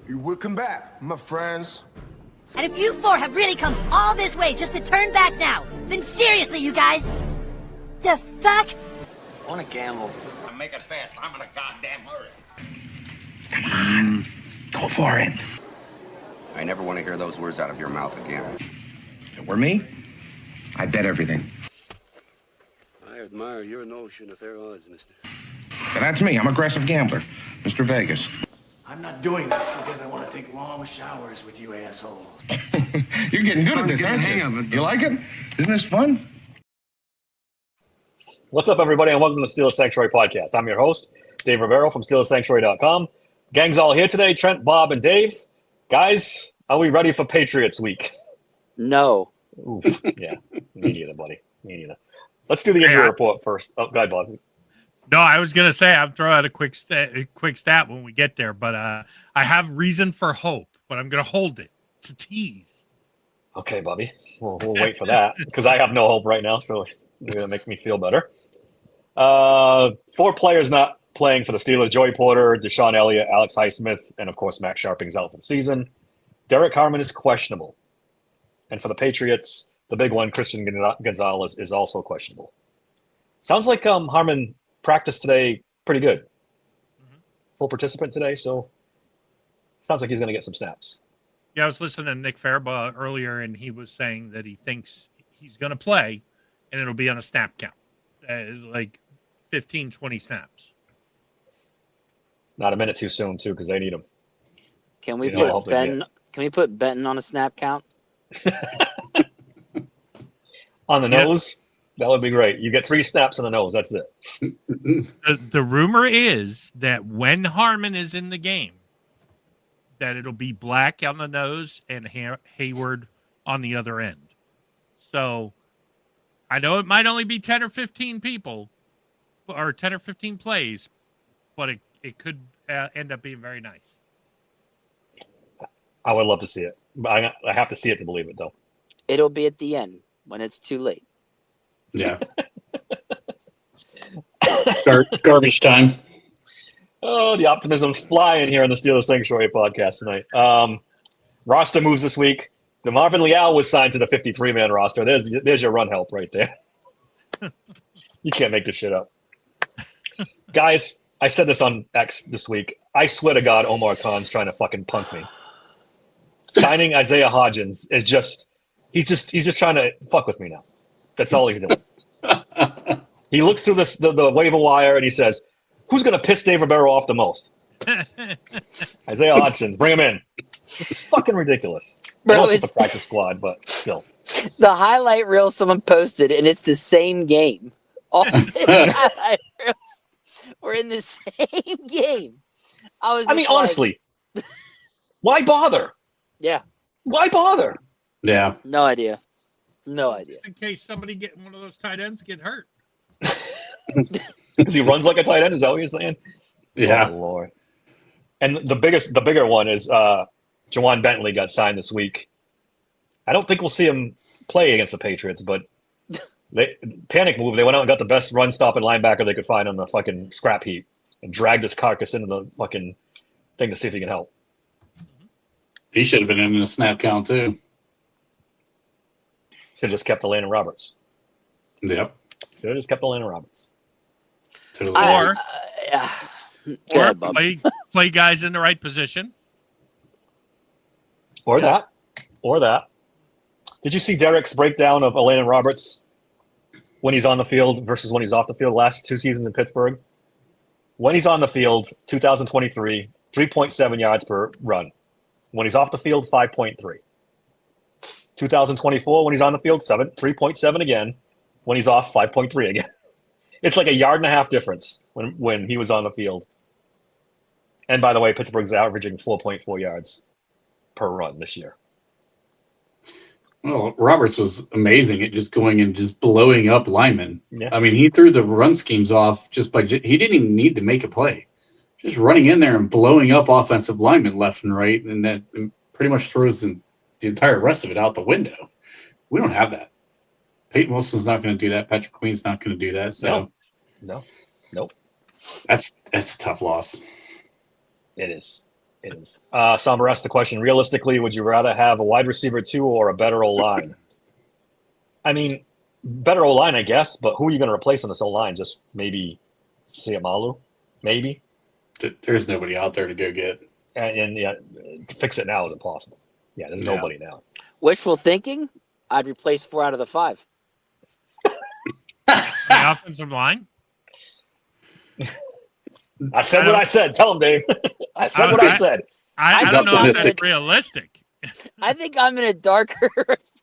You will come back, my friends. And if you four have really come all this way just to turn back now, then seriously, you guys, the fuck? I want to gamble. Make it fast. I'm in a goddamn hurry. Come on, go for it. I never want to hear those words out of your mouth again. If it were me, I'd bet everything. I admire your notion of fair odds, mister. But that's me. I'm aggressive gambler, Mr. Vegas. I'm not doing this because I want to take long showers with you assholes. You're getting good at this, aren't you? You like it? Isn't this fun? What's up, everybody, and welcome to the Steelers Sanctuary Podcast. I'm your host, Dave Rivero from SteelersSanctuary.com. Gang's all here today, Trent, Bob, and Dave. Guys, are we ready for Patriots week? No. Oof, yeah, me neither, buddy. Me neither. Let's do the injury report first. Oh, go ahead, Bob. No, I was going to say I'll throw out a quick stat when we get there, but I have reason for hope, but I'm going to hold it. It's a tease. Okay, Bobby. We'll wait for that because I have no hope right now, so you're going to make me feel better. 4 players not playing for the Steelers: Joey Porter, Deshaun Elliott, Alex Highsmith, and of course Max Sharping's out for the season. Derek Harmon is questionable, and for the Patriots, the big one, Christian Gonzalez, is also questionable. Sounds like Harmon practiced today pretty good. Mm-hmm. Full participant today, so sounds like he's going to get some snaps. Yeah, I was listening to Nick Farabaugh earlier, and he was saying that he thinks he's going to play, and it'll be on a snap count, like 15, 20 snaps. Not a minute too soon, too, because they need him. Can we put Ben? Can we put Benton on a snap count? On the nose? That would be great. You get 3 snaps on the nose. That's it. The rumor is that when Harmon is in the game, that it'll be Black on the nose and Hayward on the other end. So I know it might only be 10 or 15 people or 10 or 15 plays, but it could end up being very nice. I would love to see it. But I have to see it to believe it, though. It'll be at the end when it's too late. Yeah. Garbage time. Oh, the optimism's flying here on the Steelers Sanctuary Podcast tonight. Roster moves this week. DeMarvin Leal was signed to the 53-man roster. There's your run help right there. You can't make this shit up. Guys, I said this on X this week. I swear to God, Omar Khan's trying to fucking punk me. Signing Isaiah Hodgins is he's just trying to fuck with me now. That's all he's doing. He looks through the waiver wire and he says, "Who's going to piss Dave Rivero off the most?" Isaiah Hodgins, bring him in. This is fucking ridiculous. Bro, I know it's just a practice squad, but still. The highlight reel someone posted, and it's the same game. All the highlight reels were in the same game. I mean, honestly, why bother? Yeah. Why bother? Yeah. No idea. No idea. In case somebody one of those tight ends get hurt. Because he runs like a tight end, is that what you're saying? Yeah. Oh, Lord. And the bigger one is Jawan Bentley got signed this week. I don't think we'll see him play against the Patriots, but panic move. They went out and got the best run-stopping linebacker they could find on the fucking scrap heap and dragged his carcass into the fucking thing to see if he can help. He should have been in a snap count, too. Should have just kept Elena Roberts. Yep. Should have just kept Elena Roberts. Totally. Or play guys in the right position. Or that. Did you see Derek's breakdown of Elena Roberts when he's on the field versus when he's off the field last 2 seasons in Pittsburgh? When he's on the field, 2023, 3.7 yards per run. When he's off the field, 5.3. 2024, when he's on the field, 3.7 again. When he's off, 5.3 again. It's like a yard and a half difference when he was on the field. And by the way, Pittsburgh's averaging 4.4 yards per run this year. Well, Roberts was amazing at just going and just blowing up linemen. Yeah. I mean, he threw the run schemes off he didn't even need to make a play. Just running in there and blowing up offensive linemen left and right, and that pretty much throws the entire rest of it out the window. We don't have that. Peyton Wilson's not going to do that. Patrick Queen's not going to do that. So no, nope. That's a tough loss. It is. It is. Somber asked the question, realistically, would you rather have a wide receiver 2 or a better O-line? I mean, better O-line, I guess, but who are you going to replace on this O-line? Just maybe Siamalu? Maybe? There's nobody out there to go get. And yeah, to fix it now is impossible. Yeah, there's nobody now. Wishful thinking, I'd replace 4 out of the 5. The offensive line? I said what I said. Tell him, Dave. I said what I said. I don't know if that's realistic. I think I'm in a darker.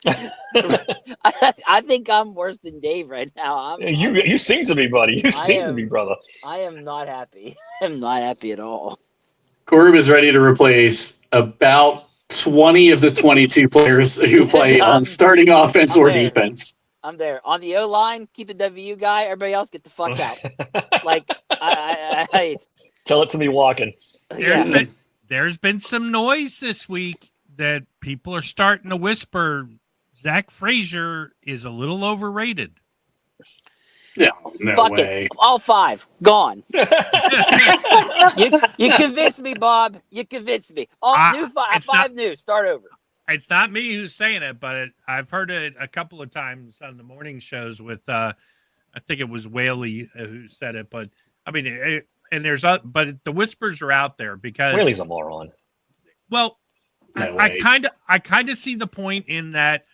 I think I'm worse than Dave right now. You seem to be, buddy. You seem to be, brother. I am not happy. I'm not happy at all. Corb is ready to replace about 20 of the 22 players who play on starting offense or defense. I'm there. On the O-line, keep the WU guy. Everybody else get the fuck out. Like, I tell it to me walking. There's been some noise this week that people are starting to whisper Zach Frazier is a little overrated. Yeah, no fuck way. It. All 5 gone. you convinced me, Bob. You convinced me. New 5 new. Start over. It's not me who's saying it, but I've heard it a couple of times on the morning shows with, I think it was Whaley who said it, but I mean, but the whispers are out there because Whaley's a moron. Well, I kind of see the point in that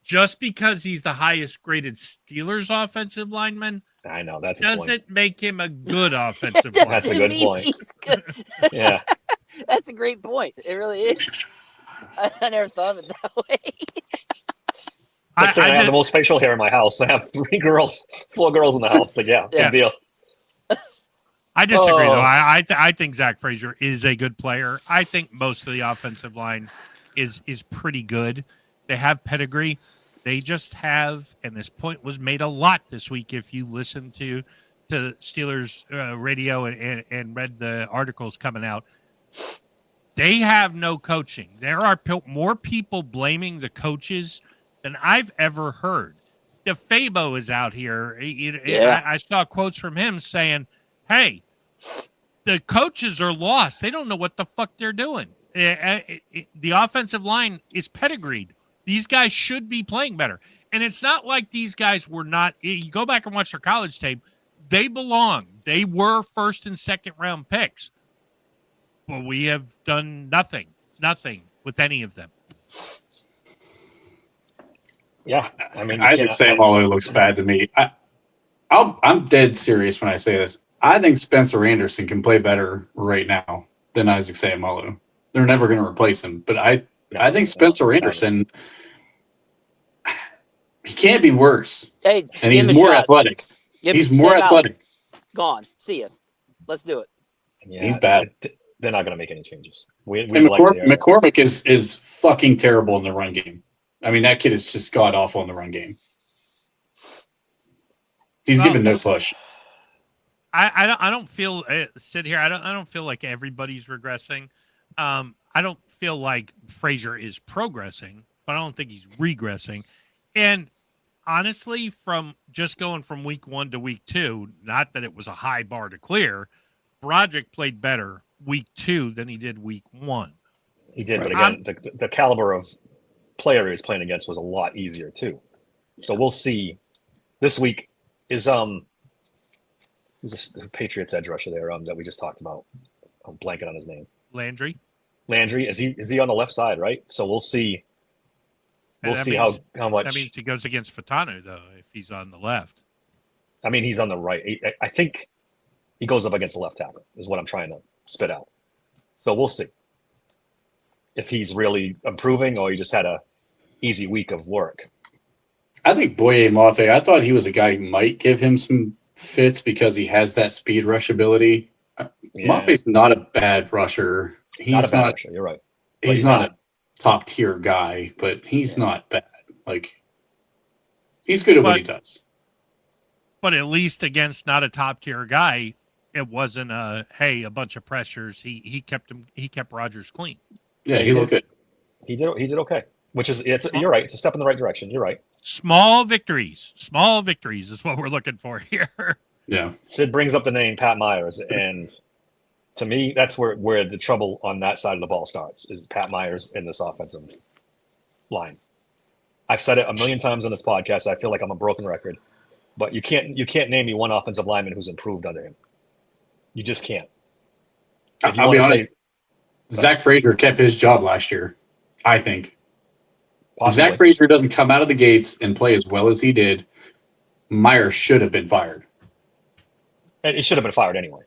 just because he's the highest graded Steelers offensive lineman, I know that's doesn't make him a good offensive lineman. That's a good point. He's good. Yeah, that's a great point. It really is. I never thought of it that way. It's like saying I have the most facial hair in my house. I have 4 girls in the house. Like, big deal. I disagree, though. I think Zach Frazier is a good player. I think most of the offensive line is pretty good. They have pedigree. They just have, and this point was made a lot this week if you listen to Steelers radio and read the articles coming out. They have no coaching. There are more people blaming the coaches than I've ever heard. DeFabo is out here. I saw quotes from him saying, hey, the coaches are lost. They don't know what the fuck they're doing. The offensive line is pedigreed. These guys should be playing better. And it's not like these guys were not. You go back and watch their college tape. They belong. They were first and second round picks. But we have done nothing with any of them. Yeah, I mean, Isaac Seumalo looks bad to me. I'm dead serious when I say this. I think Spencer Anderson can play better right now than Isaac Seumalo. They're never going to replace him, but I think Spencer Anderson, he can't be worse. Hey, and he's more athletic. He's more athletic. Gone. See ya. Let's do it. Yeah, he's bad. They're not going to make any changes. McCormick is fucking terrible in the run game. I mean, that kid is just god awful in the run game. He's given no push. I don't feel sit here. I don't feel like everybody's regressing. I don't feel like Frazier is progressing, but I don't think he's regressing. And honestly, from just going from week 1 to week 2, not that it was a high bar to clear, Broderick played better week 2 than he did week 1. He did, but again, the caliber of player he was playing against was a lot easier too. So we'll see. This week is who's the Patriots edge rusher there that we just talked about? I'm blanking on his name. Landry is he on the left side, right? So we'll see. We'll see how much. That means he goes against Fatanu though if he's on the left. I mean, he's on the right. I think he goes up against the left tackle is what I'm trying to spit out. So we'll see if he's really improving or he just had a easy week of work. I think Boye Mafe, I thought he was a guy who might give him some fits because he has that speed rush ability. Yeah. Mafe's not a bad rusher. He's not a bad rusher. You're right. He's not a top tier guy, but he's not bad. Like, he's good at what he does. But at least against not a top tier guy, it wasn't a bunch of pressures. He kept Rodgers clean. Yeah, he looked good. He did okay. Which is you're right. It's a step in the right direction. You're right. Small victories is what we're looking for here. Yeah. Sid brings up the name Pat Myers, and To me, that's where the trouble on that side of the ball starts, is Pat Myers in this offensive line. I've said it a million times on this podcast. I feel like I'm a broken record, but you can't name me one offensive lineman who's improved under him. You just can't. I'll be honest. Zach Frazier kept his job last year, I think. Possibly. If Zach Frazier doesn't come out of the gates and play as well as he did, Myers should have been fired. And he should have been fired anyway.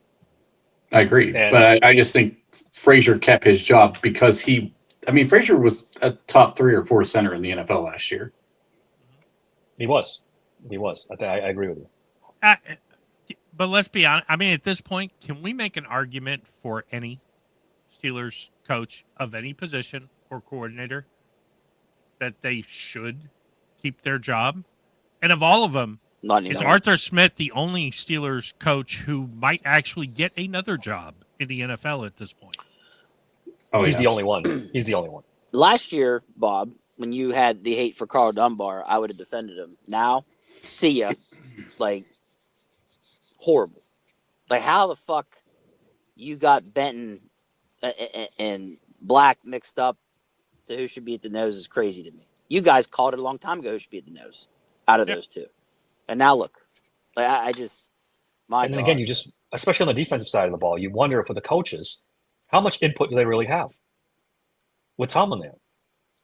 I agree. But I just think Frazier kept his job because Frazier was a top 3 or 4 center in the NFL last year. He was. I agree with you. But let's be honest. I mean, at this point, can we make an argument for any Steelers coach of any position or coordinator that they should keep their job? And of all of them, is Arthur Smith the only Steelers coach who might actually get another job in the NFL at this point? He's the only one. He's the only one. Last year, Bob, when you had the hate for Carl Dunbar, I would have defended him. Now, see ya. Like, horrible. Like, how the fuck you got Benton and Black mixed up to who should be at the nose is crazy to me. You guys called it a long time ago who should be at the nose out of those two. And now look, like I just, and then again, you just, especially on the defensive side of the ball, you wonder for the coaches, how much input do they really have with Tomlin there?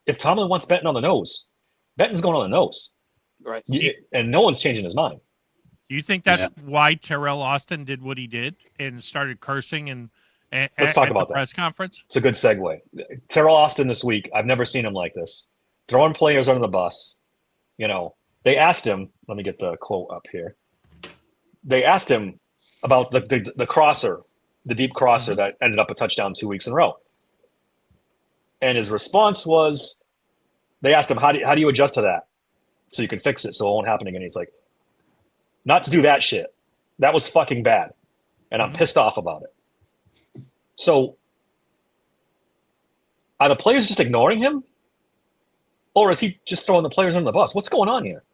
If Tomlin wants Benton on the nose, Benton's going on the nose. Right. And no one's changing his mind. Do you think that's why Terrell Austin did what he did and started cursing and let's talk about the press conference? It's a good segue. Terrell Austin this week, I've never seen him like this. Throwing players under the bus. They asked him, let me get the quote up here. They asked him about the crosser, the deep crosser that ended up a touchdown 2 weeks in a row. And his response was, they asked him, how do you adjust to that so you can fix it so it won't happen again? He's like, not to do that shit. That was fucking bad. And I'm pissed off about it. So are the players just ignoring him? Or is he just throwing the players under the bus? What's going on here?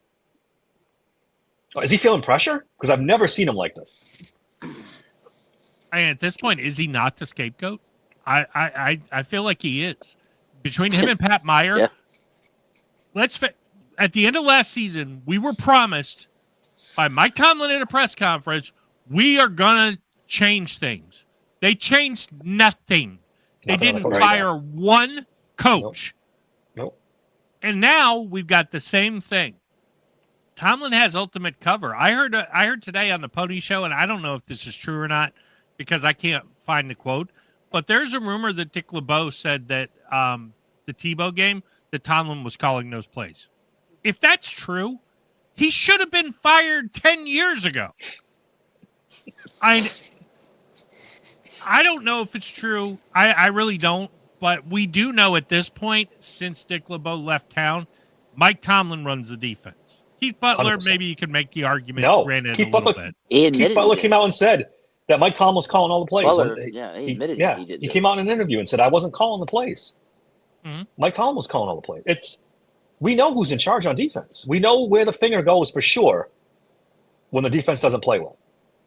Is he feeling pressure? Because I've never seen him like this. And at this point, is he not the scapegoat? I feel like he is. Between him and Pat Meyer, at the end of last season, we were promised by Mike Tomlin at a press conference, we are going to change things. They changed nothing. They didn't fire one coach. Nope. And now we've got the same thing. Tomlin has ultimate cover. I heard today on the Pony Show, and I don't know if this is true or not because I can't find the quote, but there's a rumor that Dick LeBeau said that the Tebow game, that Tomlin was calling those plays. If that's true, he should have been fired 10 years ago. I don't know if it's true. I really don't. But we do know at this point, since Dick LeBeau left town, Mike Tomlin runs the defense. Keith Butler, 100%. maybe you can make the argument. No, Keith Butler came out and said that Mike Tomlin was calling all the plays. Butler, he admitted he did. He came out in an interview and said, I wasn't calling the plays. Mm-hmm. Mike Tomlin was calling all the plays. We know who's in charge on defense. We know where the finger goes for sure when the defense doesn't play well.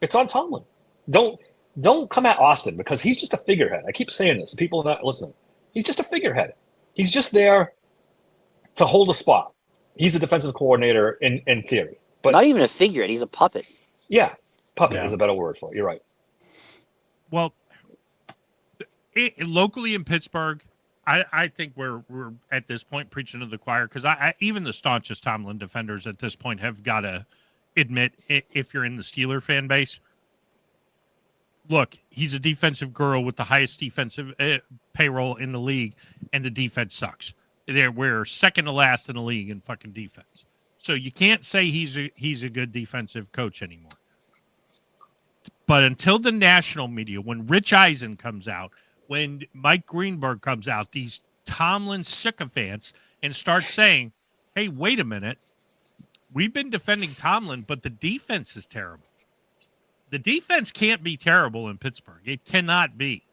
It's on Tomlin. Don't come at Austin because he's just a figurehead. I keep saying this. People are not listening. He's just a figurehead. He's just there to hold a spot. He's the defensive coordinator in theory. But not even a figurehead. He's a puppet. Yeah. Puppet is a better word for it. You're right. Well, locally in Pittsburgh, I think we're at this point preaching to the choir because even the staunchest Tomlin defenders at this point have got to admit, if you're in the Steeler fan base, look, he's a defensive guru with the highest defensive payroll in the league, and the defense sucks. We're second to last in the league in fucking defense. So you can't say he's a good defensive coach anymore. But until the national media, when Rich Eisen comes out, when Mike Greenberg comes out, these Tomlin sycophants, and start saying, hey, wait a minute. We've been defending Tomlin, but the defense is terrible. The defense can't be terrible in Pittsburgh. It cannot be.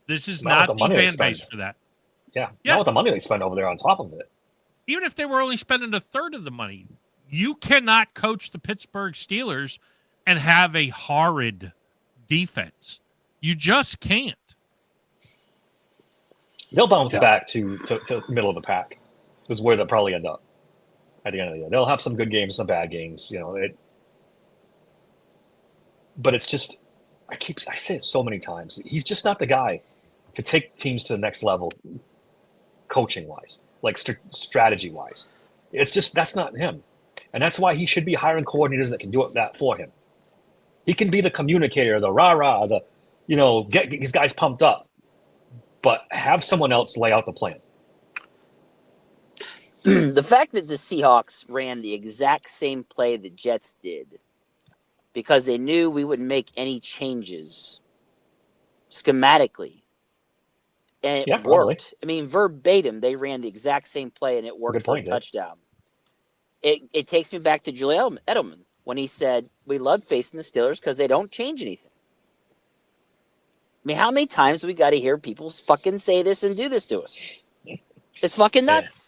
This is not the fan base for that. Yeah. Not with the money they spend over there on top of it. Even if they were only spending a third of the money, you cannot coach the Pittsburgh Steelers and have a horrid defense. You just can't. They'll bounce back to middle of the pack. Is where they'll probably end up at the end of the year. They'll have some good games, some bad games. But it's just, I say it so many times. He's just not the guy to take teams to the next level, coaching wise, like strategy wise. It's just, that's not him, and that's why he should be hiring coordinators that can do that for him. He can be the communicator, the rah-rah, get these guys pumped up, but have someone else lay out the plan. The fact that the Seahawks ran the exact same play the Jets did because they knew we wouldn't make any changes schematically. And it worked. I mean, verbatim, they ran the exact same play and it worked for a touchdown. It takes me back to Julian Edelman when he said, we love facing the Steelers because they don't change anything. I mean, how many times do we got to hear people fucking say this and do this to us? It's fucking nuts.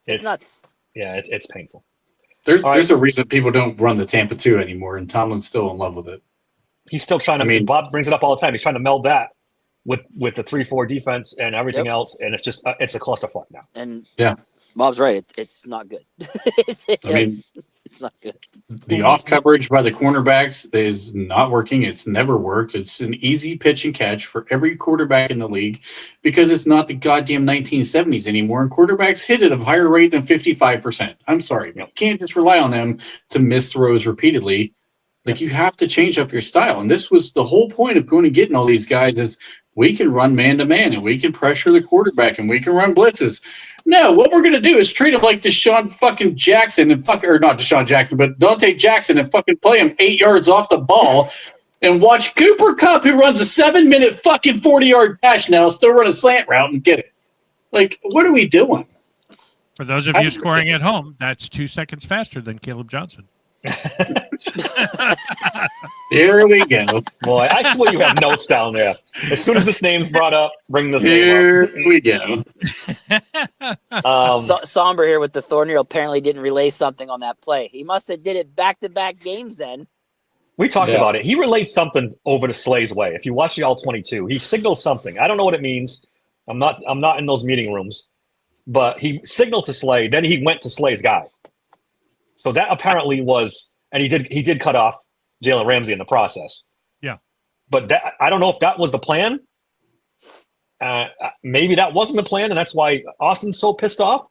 It's nuts. Yeah, it's painful. There's a reason people don't run the Tampa 2 anymore, and Tomlin's still in love with it. He's still trying to. Bob brings it up all the time. He's trying to meld that with the 3-4 defense and everything else, and it's just it's a clusterfuck now. And Bob's right. It's not good. It's not good. The off coverage by the cornerbacks is not working. It's never worked. It's an easy pitch and catch for every quarterback in the league because it's not the goddamn 1970s anymore. And quarterbacks hit at a higher rate than 55%. I'm sorry. You can't just rely on them to miss throws repeatedly. Like, you have to change up your style. And this was the whole point of going and getting all these guys is we can run man-to-man and we can pressure the quarterback and we can run blitzes. No, what we're going to do is treat him like Deshaun fucking Jackson and or not Deshaun Jackson, but Dante Jackson and fucking play him 8 yards off the ball and watch Cooper Kupp, who runs a 7-minute fucking 40-yard dash now, still run a slant route and get it. Like, what are we doing? For those of you scoring at home, that's 2 seconds faster than Caleb Johnson. There we go. Boy, I swear you have notes down there. As soon as this name's brought up, bring this name up. Here we go. Somber here with the Thornhill apparently didn't relay something on that play. He must have did it back-to-back games then. We talked about it. He relayed something over to Slay's way. If you watch the All-22, he signaled something. I don't know what it means. I'm not in those meeting rooms. But he signaled to Slay, then he went to Slay's guy. So that apparently was, and he did cut off Jalen Ramsey in the process. Yeah. But that, I don't know if that was the plan. Maybe that wasn't the plan, and that's why Austin's so pissed off.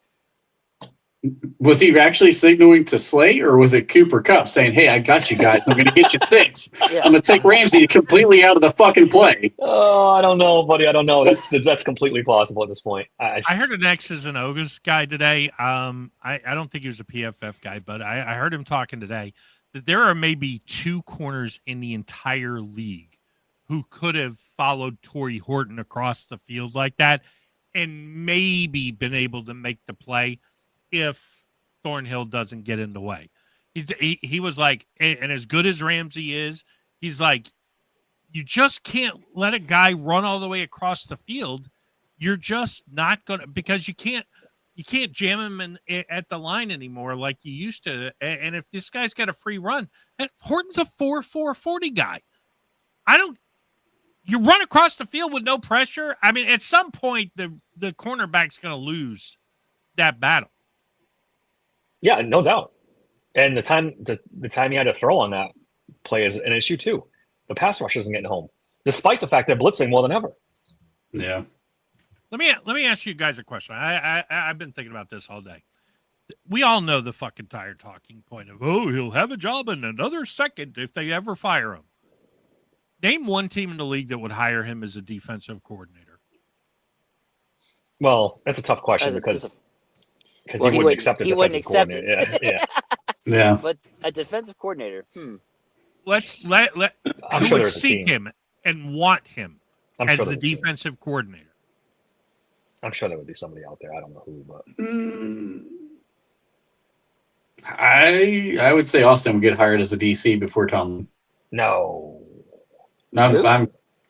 Was he actually signaling to Slay, or was it Cooper Kupp saying, hey, I got you guys. I'm going to get you 6. I'm going to take Ramsey completely out of the fucking play. Oh, I don't know, buddy. I don't know. That's completely possible at this point. I heard an X's and O's guy today. I don't think he was a PFF guy, but I heard him talking today that there are maybe 2 corners in the entire league who could have followed Torrey Horton across the field like that and maybe been able to make the play if Thornhill doesn't get in the way. He was like, and as good as Ramsey is, he's like, you just can't let a guy run all the way across the field. You're just not going to, because you can't jam him at the line anymore like you used to. And if this guy's got a free run, Horton's a 4.40 guy. You run across the field with no pressure. I mean, at some point, the cornerback's going to lose that battle. Yeah, no doubt. And the time he had to throw on that play is an issue too. The pass rush isn't getting home, despite the fact they're blitzing more than ever. Yeah. Let me ask you guys a question. I've been thinking about this all day. We all know the fucking tire talking point of, he'll have a job in another second if they ever fire him. Name one team in the league that would hire him as a defensive coordinator. Well, that's a tough question because he wouldn't accept a defensive coordinator. Yeah. But a defensive coordinator. Let's I'm who sure would there's a seek team. him and want him as sure the there's a team. defensive coordinator. I'm sure there would be somebody out there. I don't know who, but I would say Austin would get hired as a DC before Tomlin. no.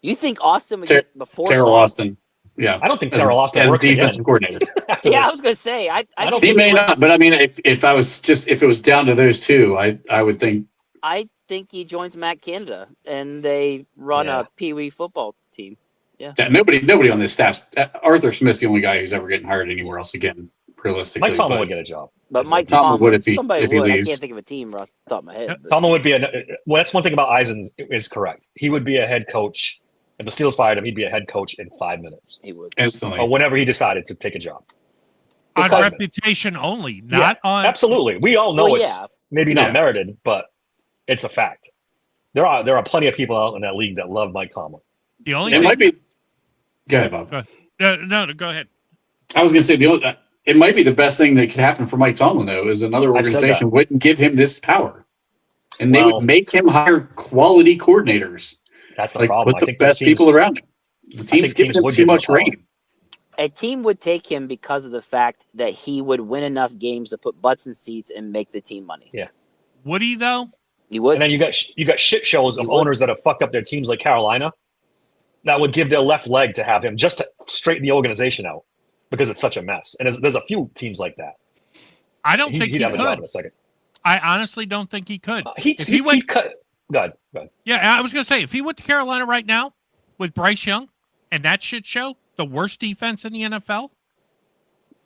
You think Austin would get before Terrell Tomlin? Austin? Yeah, I don't think Terrell Austin as works defensive again. coordinator. Yeah, I was going to say. I think He may not, but I mean, if it was down to those two, I would think. I think he joins Matt Canada and they run a Pee Wee football team. Yeah. Nobody on this staff. Arthur Smith's the only guy who's ever getting hired anywhere else again. Realistically, Mike Tomlin would get a job. But Mike Tomlin would if he would. leaves. I can't think of a team right off the top of my head. Tomlin would be well, that's one thing about Eisen is correct. He would be a head coach. If the Steelers fired him, he'd be a head coach in 5 minutes. He would. Instantly. Or whenever he decided to take a job. On reputation only, not on. Absolutely. We all know it's maybe not merited, but it's a fact. There are plenty of people out in that league that love Mike Tomlin. The only might be. Go ahead, Bob. No, go ahead. I was going to say it might be the best thing that could happen for Mike Tomlin, though, is another organization wouldn't give him this power, and they would make him hire quality coordinators. That's the problem. Put the best people around him. The team's giving him too much reign. A team would take him because of the fact that he would win enough games to put butts in seats and make the team money. Yeah. Would he though? He would. And then you got shit shows of owners that have fucked up their teams like Carolina that would give their left leg to have him just to straighten the organization out because it's such a mess. And there's a few teams like that. I don't think he'd he have could. a job in a second. I honestly don't think he could. He cut. Go ahead. Yeah, I was going to say, if he went to Carolina right now with Bryce Young and that shit show, the worst defense in the NFL,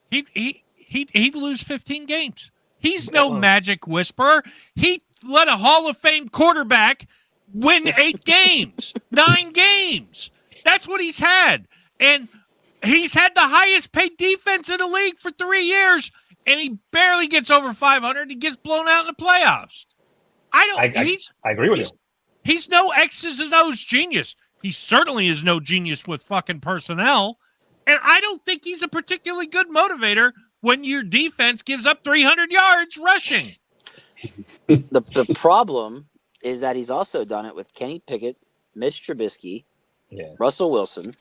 he'd lose 15 games. He's no magic whisperer. He let a Hall of Fame quarterback win 8 games, 9 games. That's what he's had. And he's had the highest paid defense in the league for 3 years, and he barely gets over 500. He gets blown out in the playoffs. I agree with you. He's no X's and O's genius. He certainly is no genius with fucking personnel. And I don't think he's a particularly good motivator when your defense gives up 300 yards rushing. The problem is that he's also done it with Kenny Pickett, Mitch Trubisky, Russell Wilson,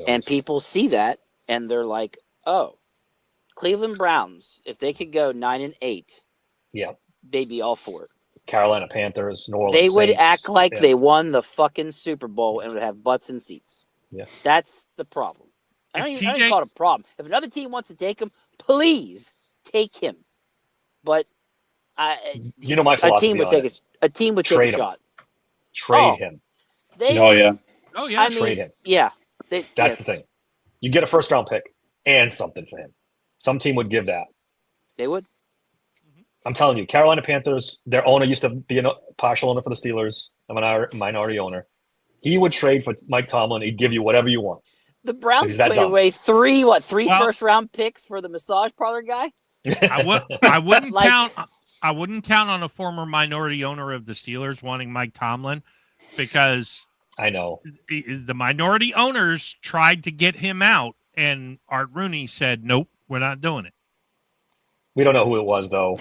and people see that and they're like, "Oh, Cleveland Browns, if they could go 9-8, they'd be all for it." Carolina Panthers, New Orleans They would Saints, act like they won the fucking Super Bowl and would have butts in seats. Yeah, that's the problem. I don't even call it a problem. If another team wants to take him, please take him. But my philosophy a team would take a shot. Trade him. Trade him. Yeah, that's the thing. You get a first round pick and something for him. Some team would give that. They would. I'm telling you, Carolina Panthers, their owner used to be a partial owner for the Steelers, a minority owner. He would trade for Mike Tomlin. He'd give you whatever you want. The Browns traded away three first-round picks for the massage parlor guy? I wouldn't count on a former minority owner of the Steelers wanting Mike Tomlin because I know the minority owners tried to get him out, and Art Rooney said, "Nope, we're not doing it." We don't know who it was, though.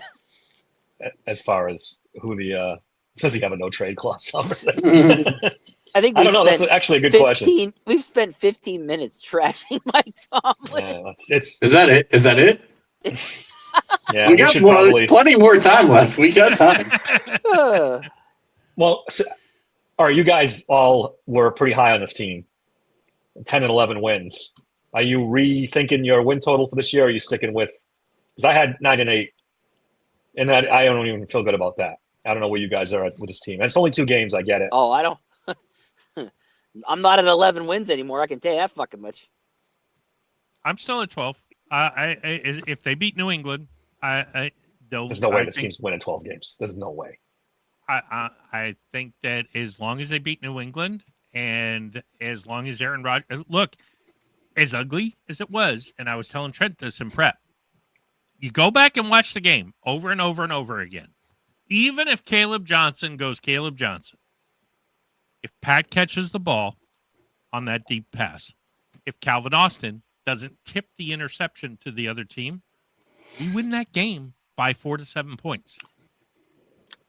As far as who does he have a no trade clause? I think I don't know. That's actually a good question. We've spent 15 minutes trashing Mike Tomlin. Yeah, is that it? Is that it? Yeah, we got there's plenty more time left. We got time. Well, all right, you guys all were pretty high on this team. 10 and 11 wins. Are you rethinking your win total for this year? Or are you sticking with? Because I had 9 and 8, and I don't even feel good about that. I don't know where you guys are at with this team. And it's only 2 games. I get it. Oh, I don't. I'm not at 11 wins anymore. I can tell you that fucking much. I'm still at 12. If they beat New England, there's no way this team's winning 12 games. There's no way. I think that as long as they beat New England and as long as Aaron Rodgers, look, as ugly as it was, and I was telling Trent this in prep, you go back and watch the game over and over and over again. Even if Caleb Johnson goes Caleb Johnson, if Pat catches the ball on that deep pass, if Calvin Austin doesn't tip the interception to the other team, we win that game by 4 to 7 points.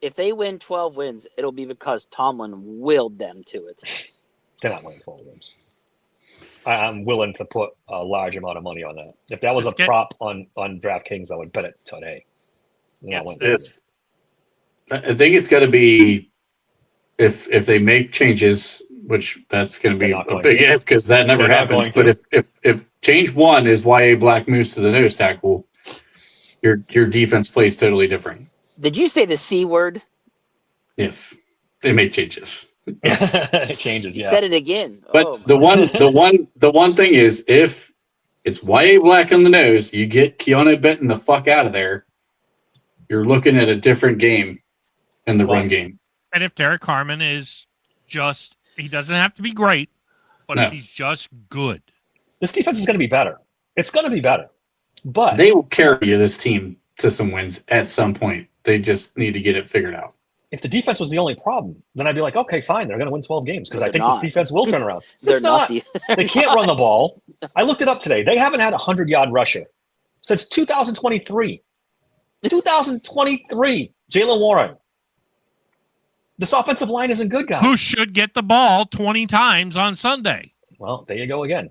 If they win 12 wins, it'll be because Tomlin willed them to it. They're not winning 12 games. I'm willing to put a large amount of money on that. If that was a prop on DraftKings, I would bet it today. I think it's going to be if they make changes, which that's going to be a big if because that never happens. But if change one is YA Black moves to the nose tackle, your defense plays totally different. Did you say the C word? If they make changes. It changes, He yeah. said it again. But Oh, the one thing is, if it's YA black on the nose, you get Keanu Benton the fuck out of there. You're looking at a different game in the run game. And if Derek Harmon is just, he doesn't have to be great, but if he's just good. This defense is going to be better. It's going to be better. But they will carry this team to some wins at some point. They just need to get it figured out. If the defense was the only problem, then I'd be like, okay, fine, they're going to win 12 games because I think not. this defense will turn around. They're It's not. not They can't run the ball. I looked it up today. They haven't had a 100-yard rusher since 2023. 2023, Jalen Warren. This offensive line isn't good, guys. Who should get the ball 20 times on Sunday? Well, there you go again.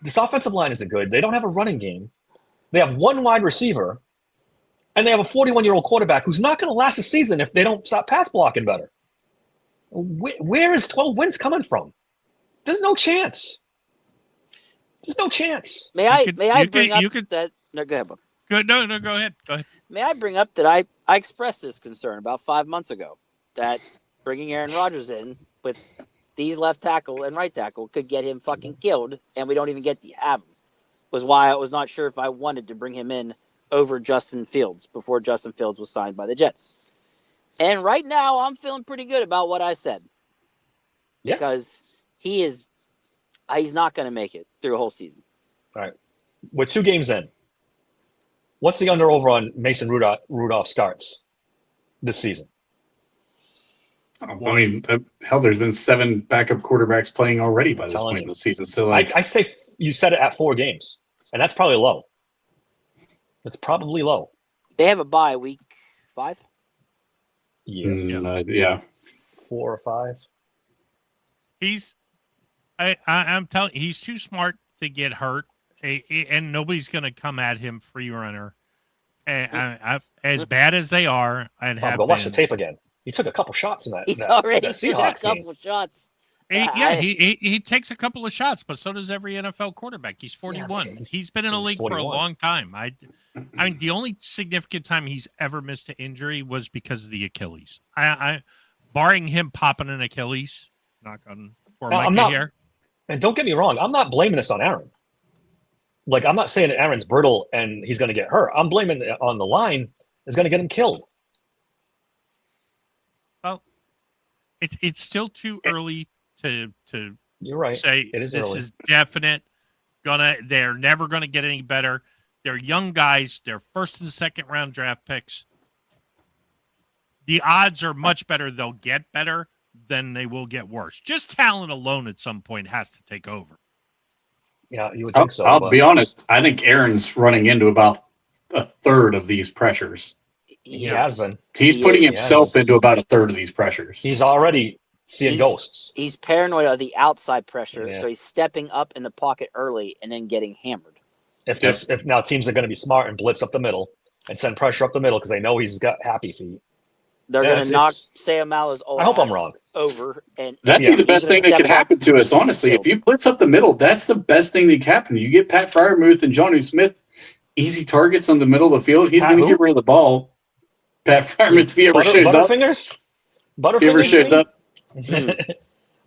This offensive line isn't good. They don't have a running game. They have one wide receiver, and they have a 41-year-old quarterback who's not going to last a season if they don't stop pass blocking better. Where is 12 wins coming from? There's no chance. There's no chance. May I bring up that? No, go ahead, Bob. Good. No, go ahead. Go ahead. May I bring up that I expressed this concern about 5 months ago that bringing Aaron Rodgers in with these left tackle and right tackle could get him fucking killed, and we don't even get to have him. Was why I was not sure if I wanted to bring him in over Justin Fields before Justin Fields was signed by the Jets. And right now, I'm feeling pretty good about what I said. Yeah. Because he's not going to make it through a whole season. All right. We're 2 games in. What's the under-over on Mason Rudolph starts this season? I mean, hell, there's been 7 backup quarterbacks playing already by this point in the season. So, I say you set it at 4 games, and that's probably low. It's probably low. They have a bye week 5? Yes. Yeah. 4 or 5. I'm telling you, he's too smart to get hurt, and nobody's going to come at him free runner. As bad as they are, and have go watch the tape again. He took a couple shots in that. He's already that took a Seahawks couple shots. He takes a couple of shots, but so does every NFL quarterback. He's 41. Yeah, he's been in the league 41 for a long time. I mean, the only significant time he's ever missed an injury was because of the Achilles. I barring him popping an Achilles, knock on for Micah here. And don't get me wrong, I'm not blaming this on Aaron. Like, I'm not saying Aaron's brittle and he's going to get hurt. I'm blaming it on the line is going to get him killed. Well, it's still too early to You're right. Say it is this early. Is definite. They're never gonna get any better. They're young guys. They're first and second round draft picks. The odds are much better they'll get better than they will get worse. Just talent alone at some point has to take over. Yeah, you would think so. I'll be honest. I think Aaron's running into about a third of these pressures. He has been. He's putting himself into about a third of these pressures. He's already seeing ghosts. He's paranoid of the outside pressure, Yeah. so he's stepping up in the pocket early and then getting hammered. If now teams are going to be smart and blitz up the middle and send pressure up the middle because they know he's got happy feet. They're going to knock Sam Mala's old I hope I'm ass wrong. over. And That'd be the best thing that could happen to us, honestly. If you blitz up the middle, that's the best thing that can happen. You get Pat Freiermuth and Jonnu Smith easy targets on the middle of the field. He's going to get rid of the ball. Pat Freiermuth, if he ever shows up. Butterfingers? If he ever shows up.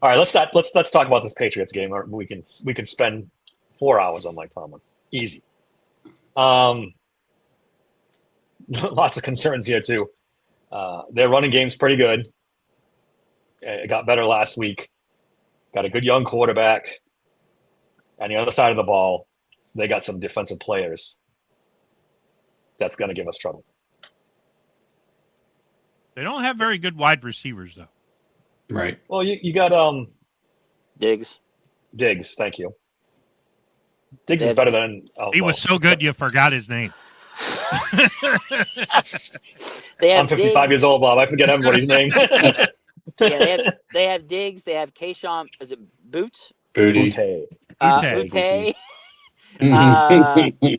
All right, let's talk about this Patriots game. Or we can spend 4 hours on Mike Tomlin. Easy. Lots of concerns here too. Their running game's pretty good. It got better last week. Got a good young quarterback. On the other side of the ball, they got some defensive players. That's going to give us trouble. They don't have very good wide receivers, though. Right. Well, you got Diggs. Diggs, thank you. Diggs is better than he was so good you forgot his name. I'm 55 years old, Bob. I forget everybody's name. They have Diggs. They have Kayshawn. Is it Boots? Booty. Booty.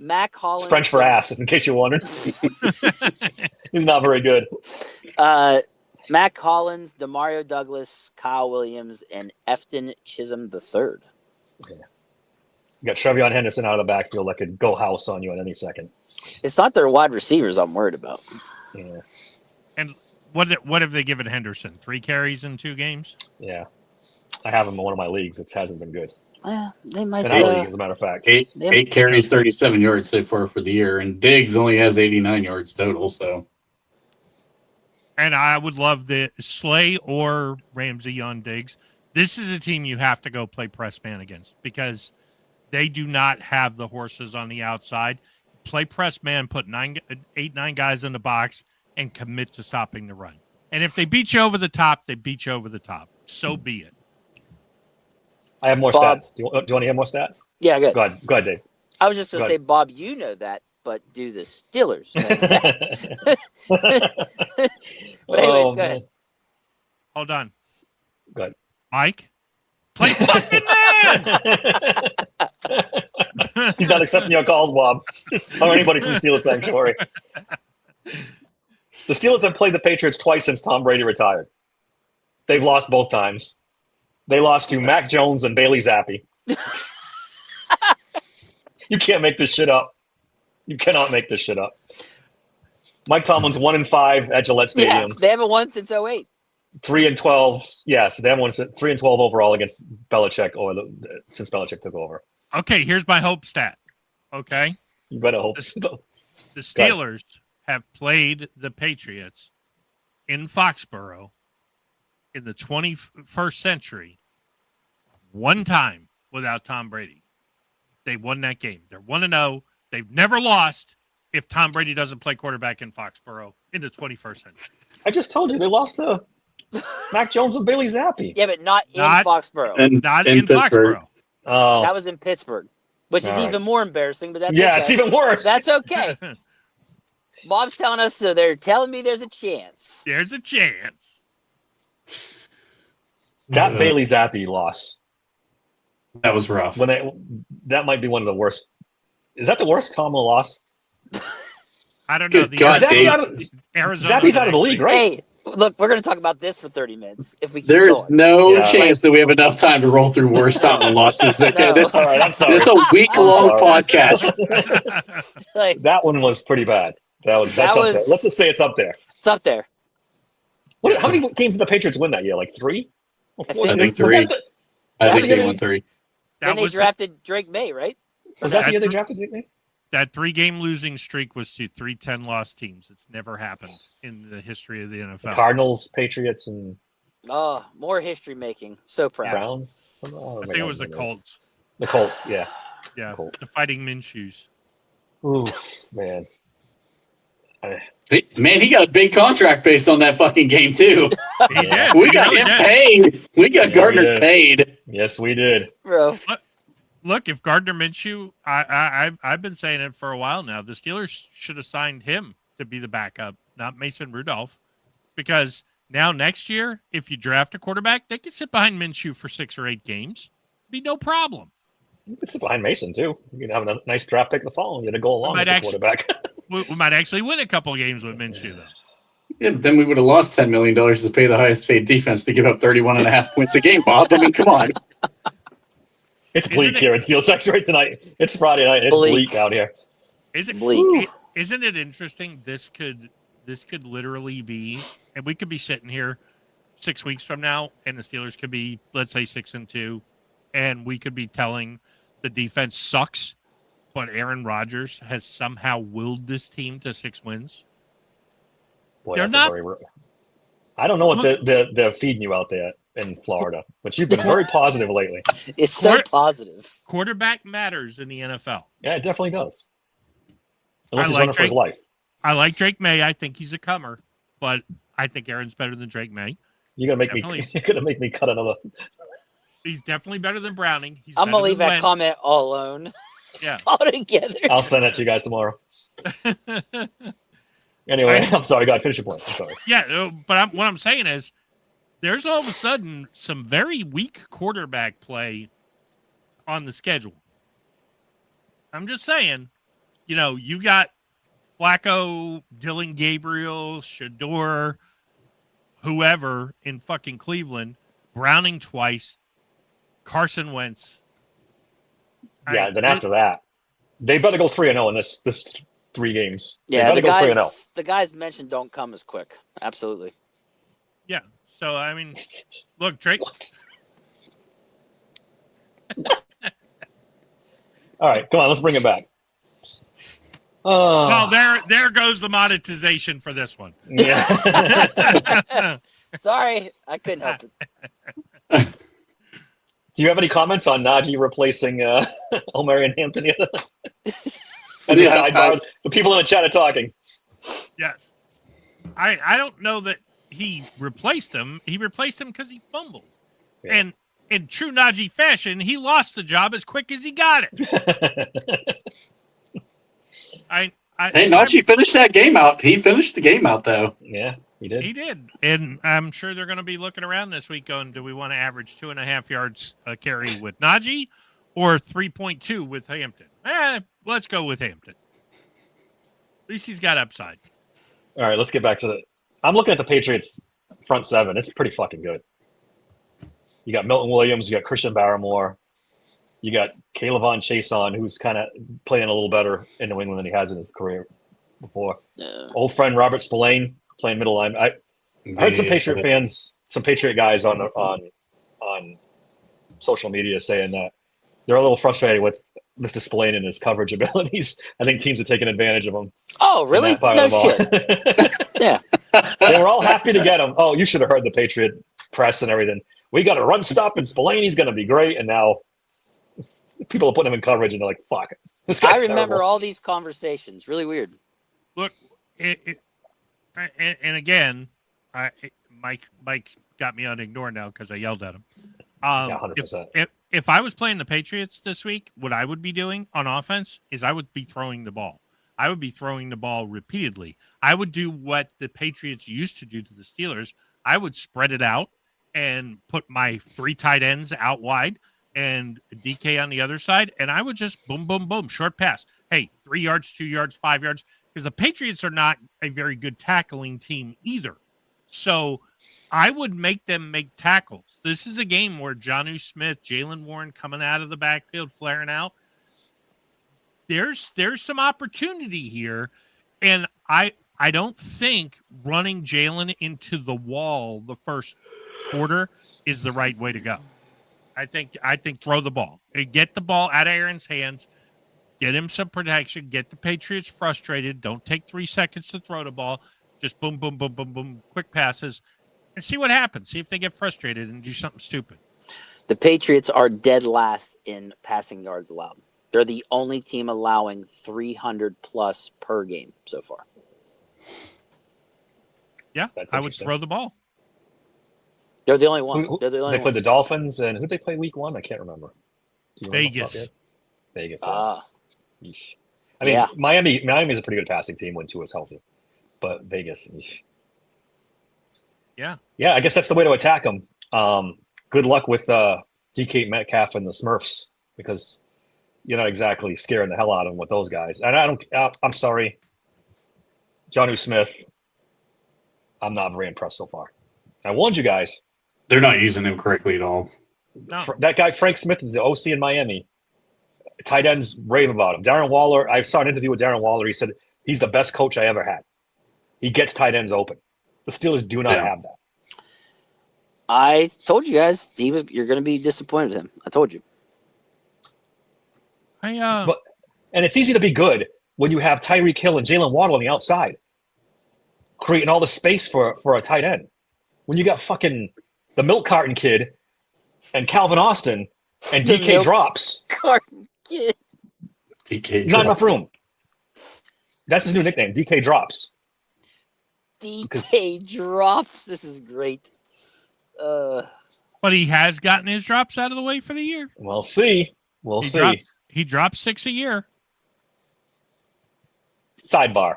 Mac Hollins. It's French for ass, in case you're wondering. He's not very good. Mac Hollins, Demario Douglas, Kyle Williams, and Efton Chisholm III. Okay. You got Trevion Henderson out of the backfield that could go house on you at any second. It's not their wide receivers I'm worried about. Yeah. And What have they given Henderson? 3 carries in 2 games? Yeah. I have him in one of my leagues. It hasn't been good. They might. In our league, as a matter of fact. Eight carries, 37 yards so far for the year, and Diggs only has 89 yards total. So, and I would love the Slay or Ramsey on Diggs. This is a team you have to go play press man against because they do not have the horses on the outside. Play press man, put 9 guys in the box, and commit to stopping the run. And if they beat you over the top, they beat you over the top. So be it. I have more Bob. stats. Do you want to hear more stats? Yeah, good. Go ahead, Dave. I was just going Go to say, ahead. Bob, you know that, but do the Steelers know that? But anyways, go ahead. Hold on. Go ahead. Mike? Play fucking man! He's not accepting your calls, Bob, or anybody from the Steelers Sanctuary. The Steelers have played the Patriots twice since Tom Brady retired. They've lost both times. They lost to Mac Jones and Bailey Zappi. You can't make this shit up. You cannot make this shit up. Mike Tomlin's 1-5 at Gillette Stadium. Yeah, they haven't won since 08. 3-12. Yes, they haven't won 3-12 overall against Belichick since Belichick took over. Okay, here's my hope stat. Okay, You better hope. the Steelers have played the Patriots in Foxborough in the 21st century one time without Tom Brady. They won that game. They're 1-0. They've never lost if Tom Brady doesn't play quarterback in Foxborough in the 21st century. I just told you they lost to Mac Jones and Bailey Zappi. Yeah, but not in Foxborough. Not in Foxborough. Oh, That was in Pittsburgh, which is All right. even more embarrassing, but that's yeah, okay. it's even worse. That's okay. Bob's telling us, so they're telling me there's a chance. There's a chance. That Bailey Zappi loss. that was rough. That might be one of the worst. Is that the worst Tomlin loss? I don't know. Good God, Zappi Dave. Arizona Zappi's out of the league, right? Hey, look, we're going to talk about this for 30 minutes if we keep There is going. no Yeah. chance that we have enough time to roll through worst Tomlin losses. Okay, No. that's All right, I'm sorry. a week-long I'm sorry. podcast. Like, That one was pretty bad. That's That up was- there. Let's just say it's up there. it's up there. How many games did the Patriots win that year? Like 3? I think- I think 3. I think they won 3. That Then they was drafted Drake May, right? Was that the year they drafted me? that 3-game losing streak was to 3 10-loss teams. It's never happened in the history of the NFL. Cardinals, Patriots, and Oh, more history making. So proud. Browns. I think it was the Colts. The Colts, yeah. Yeah, Colts. the Fighting Minshews. Ooh, man. Man, he got a big contract based on that fucking game, too. He did. We He got really him did. paid. We got Yeah, Gardner we did. paid. Yes, we did. Bro. Look, if Gardner Minshew, I've been saying it for a while now. The Steelers should have signed him to be the backup, not Mason Rudolph, because now next year, if you draft a quarterback, they can sit behind Minshew for 6 or 8 games, be no problem. You can sit behind Mason, too. You can have a nice draft pick the following year to go along might with the actually- quarterback. We might actually win a couple games with Minshew, though. Yeah, but then we would have lost $10 million to pay the highest paid defense to give up 31.5 points a game, Bob. I mean, come on. It's Isn't bleak it- here in Steel Sanctuary tonight. It's Friday night. It's Bleak. bleak out here. Bleak. Isn't it interesting? This could literally be, and we could be sitting here 6 weeks from now, and the Steelers could be, let's say, 6-2, and we could be telling the defense sucks, but Aaron Rodgers has somehow willed this team to 6 wins. Boy, They're that's not- a very. I don't know what they're feeding you out there in Florida, but you've been very positive lately. It's so Court- positive. Quarterback matters in the NFL. Yeah, it definitely does. Unless I he's like running for his Drake. life. I like Drake May. I think he's a comer, but I think Aaron's better than Drake May. You're gonna make Definitely. me. You're gonna make me cut another. He's definitely better than Browning. He's I'm better going to leave than that Wentz. comment all alone. Yeah. Altogether. I'll send that to you guys tomorrow. Anyway, I'm sorry. Go ahead. Finish your point. I'm sorry. Yeah, but what I'm saying is there's all of a sudden some very weak quarterback play on the schedule. I'm just saying, you got Flacco, Dylan Gabriel, Shador, whoever in fucking Cleveland, Browning twice, Carson Wentz. Yeah. Then after that, they better go 3-0 in this 3 games. Yeah, they the better go 3-0. guys mentioned don't come as quick. Absolutely. Yeah. So I mean, look, Drake. All right, come on, let's bring it back. Oh, Well, there goes the monetization for this one. yeah. Sorry, I couldn't help it. Do you have any comments on Najee replacing Omer and Hampton? As a sidebar, the people in the chat are talking. Yes. I don't know that he replaced him. He replaced him because he fumbled. Yeah. And in true Najee fashion, he lost the job as quick as he got it. Najee finished that game out. He finished the game out, though. Yeah, he did. He did. And I'm sure they're going to be looking around this week going, do we want to average 2.5 yards a carry with Najee or 3.2 with Hampton? Let's go with Hampton. At least he's got upside. All right, let's get back to the. I'm looking at the Patriots front seven. It's pretty fucking good. You got Milton Williams. You got Christian Barrymore. You got Kayvon Chason, who's kind of playing a little better in New England than he has in his career before. Old friend Robert Spillane playing middle line. I heard some Patriot fans, some Patriot guys on social media saying that they're a little frustrated with Mr. Spillane and his coverage abilities. I think teams are taking advantage of him. Oh, really? No shit. Yeah. They were all happy to get him. Oh, you should have heard the Patriot press and everything. We got to run stop and Spillane. He's going to be great. And now people are putting him in coverage and they're like, fuck. This guy's I remember terrible. all these conversations. Really weird. Look, and again, Mike got me on ignore now because I yelled at him. Yeah, 100%. If I was playing the Patriots this week, what I would be doing on offense is I would be throwing the ball. I would be throwing the ball repeatedly. I would do what the Patriots used to do to the Steelers. I would spread it out and put my 3 tight ends out wide and DK on the other side, and I would just boom, boom, boom, short pass. Hey, 3 yards, 2 yards, 5 yards, because the Patriots are not a very good tackling team either. So I would make them make tackles. This is a game where Jonnu Smith, Jalen Warren coming out of the backfield, flaring out. There's some opportunity here, and I don't think running Jalen into the wall the first quarter is the right way to go. I think throw the ball. Get the ball out of Aaron's hands. Get him some protection. Get the Patriots frustrated. Don't take 3 seconds to throw the ball. Just boom, boom, boom, boom, boom, quick passes, and see what happens. See if they get frustrated and do something stupid. The Patriots are dead last in passing yards allowed. They're the only team allowing 300 plus per game so far. Yeah, I would throw the ball. They're the only one. They're the only They one. played the Dolphins, and who'd they play week 1? I can't remember. Do you remember Vegas. Vegas. Ah. I mean, Yeah. Miami's a pretty good passing team when Tua's healthy, but Vegas. Yeah. Yeah, I guess that's the way to attack them. Good luck with DK Metcalf and the Smurfs, because you're not exactly scaring the hell out of them with those guys. And I'm sorry, Jonnu Smith. I'm not very impressed so far. I warned you guys. They're not using him correctly at all. No. That guy Frank Smith is the OC in Miami. Tight ends rave about him. Darren Waller. I saw an interview with Darren Waller. He said he's the best coach I ever had. He gets tight ends open. The Steelers do not have that. I told you guys, you're going to be disappointed with him. I told you. And it's easy to be good when you have Tyreek Hill and Jalen Waddle on the outside, creating all the space for a tight end. When you got fucking the milk carton kid and Calvin Austin and DK drops, Carton kid. DK not enough room. That's his new nickname, DK drops. DK drops. This is great. But he has gotten his drops out of the way for the year. We'll see. He drops 6 a year. Sidebar.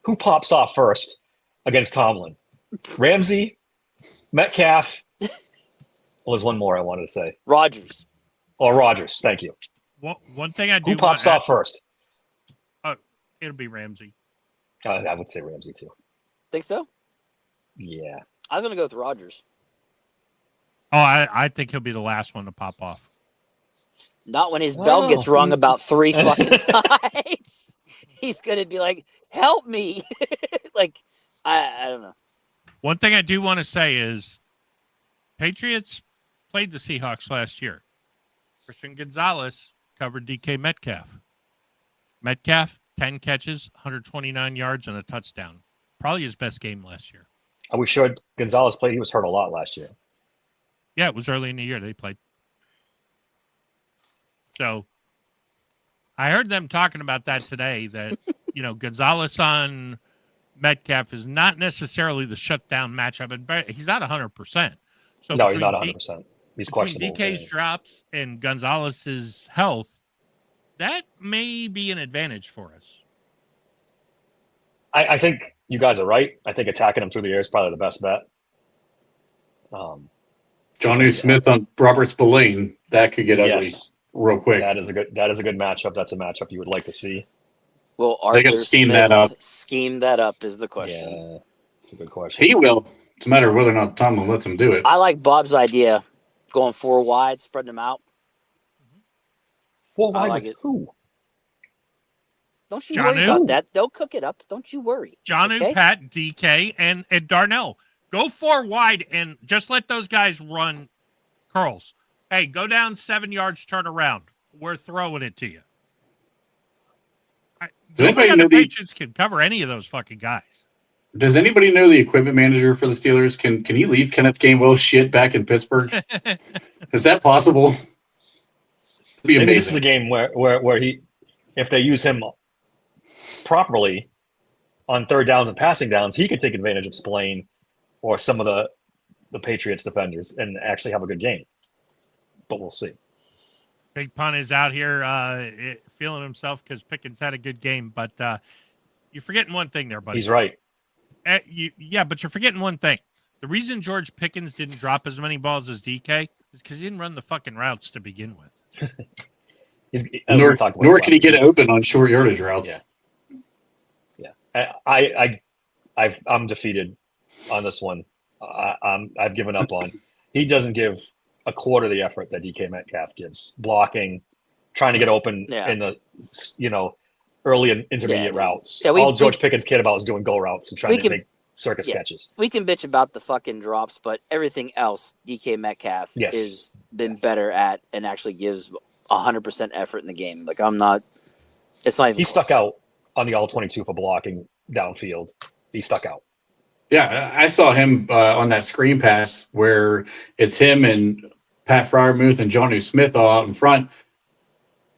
Who pops off first against Tomlin? Ramsey? Metcalf? Well, there's one more I wanted to say. Rodgers. Or Rodgers. Thank you. One thing I do. Who pops off first? It'll be Ramsey. I would say Ramsey too. Think so? Yeah. I was going to go with Rodgers. Oh, I think he'll be the last one to pop off. Not when his bell gets rung about 3 fucking times. He's going to be like, help me. Like, I don't know. One thing I do want to say is Patriots played the Seahawks last year. Christian Gonzalez covered DK Metcalf. Metcalf, 10 catches, 129 yards, and a touchdown. Probably his best game last year. Are we sure Gonzalez played? He was hurt a lot last year. Yeah, it was early in the year they played. So I heard them talking about that today, that, Gonzalez on Metcalf is not necessarily the shutdown matchup. But he's not 100%. So No, he's not 100%. He's questionable. DK's drops and Gonzalez's health, that may be an advantage for us. I think you guys are right. I think attacking him through the air is probably the best bet. Johnny Smith on Robert Spillane, that could get ugly real quick. That is a good matchup. That's a matchup you would like to see. Well, they got to scheme that up. Scheme that up is the question. Yeah, it's a good question. He will. It's a matter of whether or not Tomlin lets him do it. I like Bob's idea, going 4 wide, spreading them out. 4 wide like with it. who? Don't you worry about that. They'll cook it up. Don't you worry. Jonnu, okay? Pat, DK, and Darnell. Go 4 wide and just let those guys run curls. Hey, go down 7 yards, turn around. We're throwing it to you. Nobody on the Patriots can cover any of those fucking guys. Does anybody know the equipment manager for the Steelers? Can he leave Kenneth Gainwell's shit back in Pittsburgh? Is that possible? It'd be amazing. Maybe this is a game where he, if they use him properly on third downs and passing downs, he could take advantage of Spillane or some of the Patriots defenders and actually have a good game. But we'll see. Big Pun is out here feeling himself because Pickens had a good game, but you're forgetting one thing there, buddy. He's right. Yeah, but you're forgetting one thing. The reason George Pickens didn't drop as many balls as DK is because he didn't run the fucking routes to begin with. Nor can he get open on short yardage routes. Yeah. I'm defeated on this one. I've given up on. He doesn't give a quarter of the effort that DK Metcalf gives, blocking, trying to get open in the early and intermediate routes. Yeah, all George Pickens cared about was doing go routes and trying to make circus catches. We can bitch about the fucking drops, but everything else DK Metcalf has been better at and actually gives 100% effort in the game. Like it's not even he stuck out on the all-22 for blocking downfield. He stuck out. Yeah, I saw him on that screen pass where it's him and Pat Freiermuth and Jonnu Smith all out in front.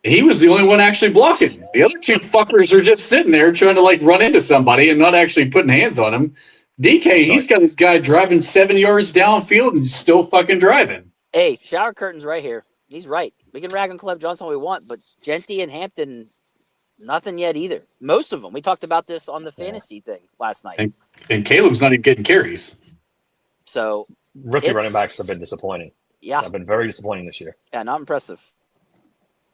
He was the only one actually blocking. The other 2 fuckers are just sitting there trying to run into somebody and not actually putting hands on him. DK, he's got this guy driving 7 yards downfield and still fucking driving. Hey, shower curtains right here. He's right. We can rag on Caleb Johnson all we want, but Genty and Hampton, nothing yet either. Most of them. We talked about this on the fantasy thing last night. And Caleb's not even getting carries. So rookie running backs have been disappointing. Yeah, have been very disappointing this year. Yeah, not impressive.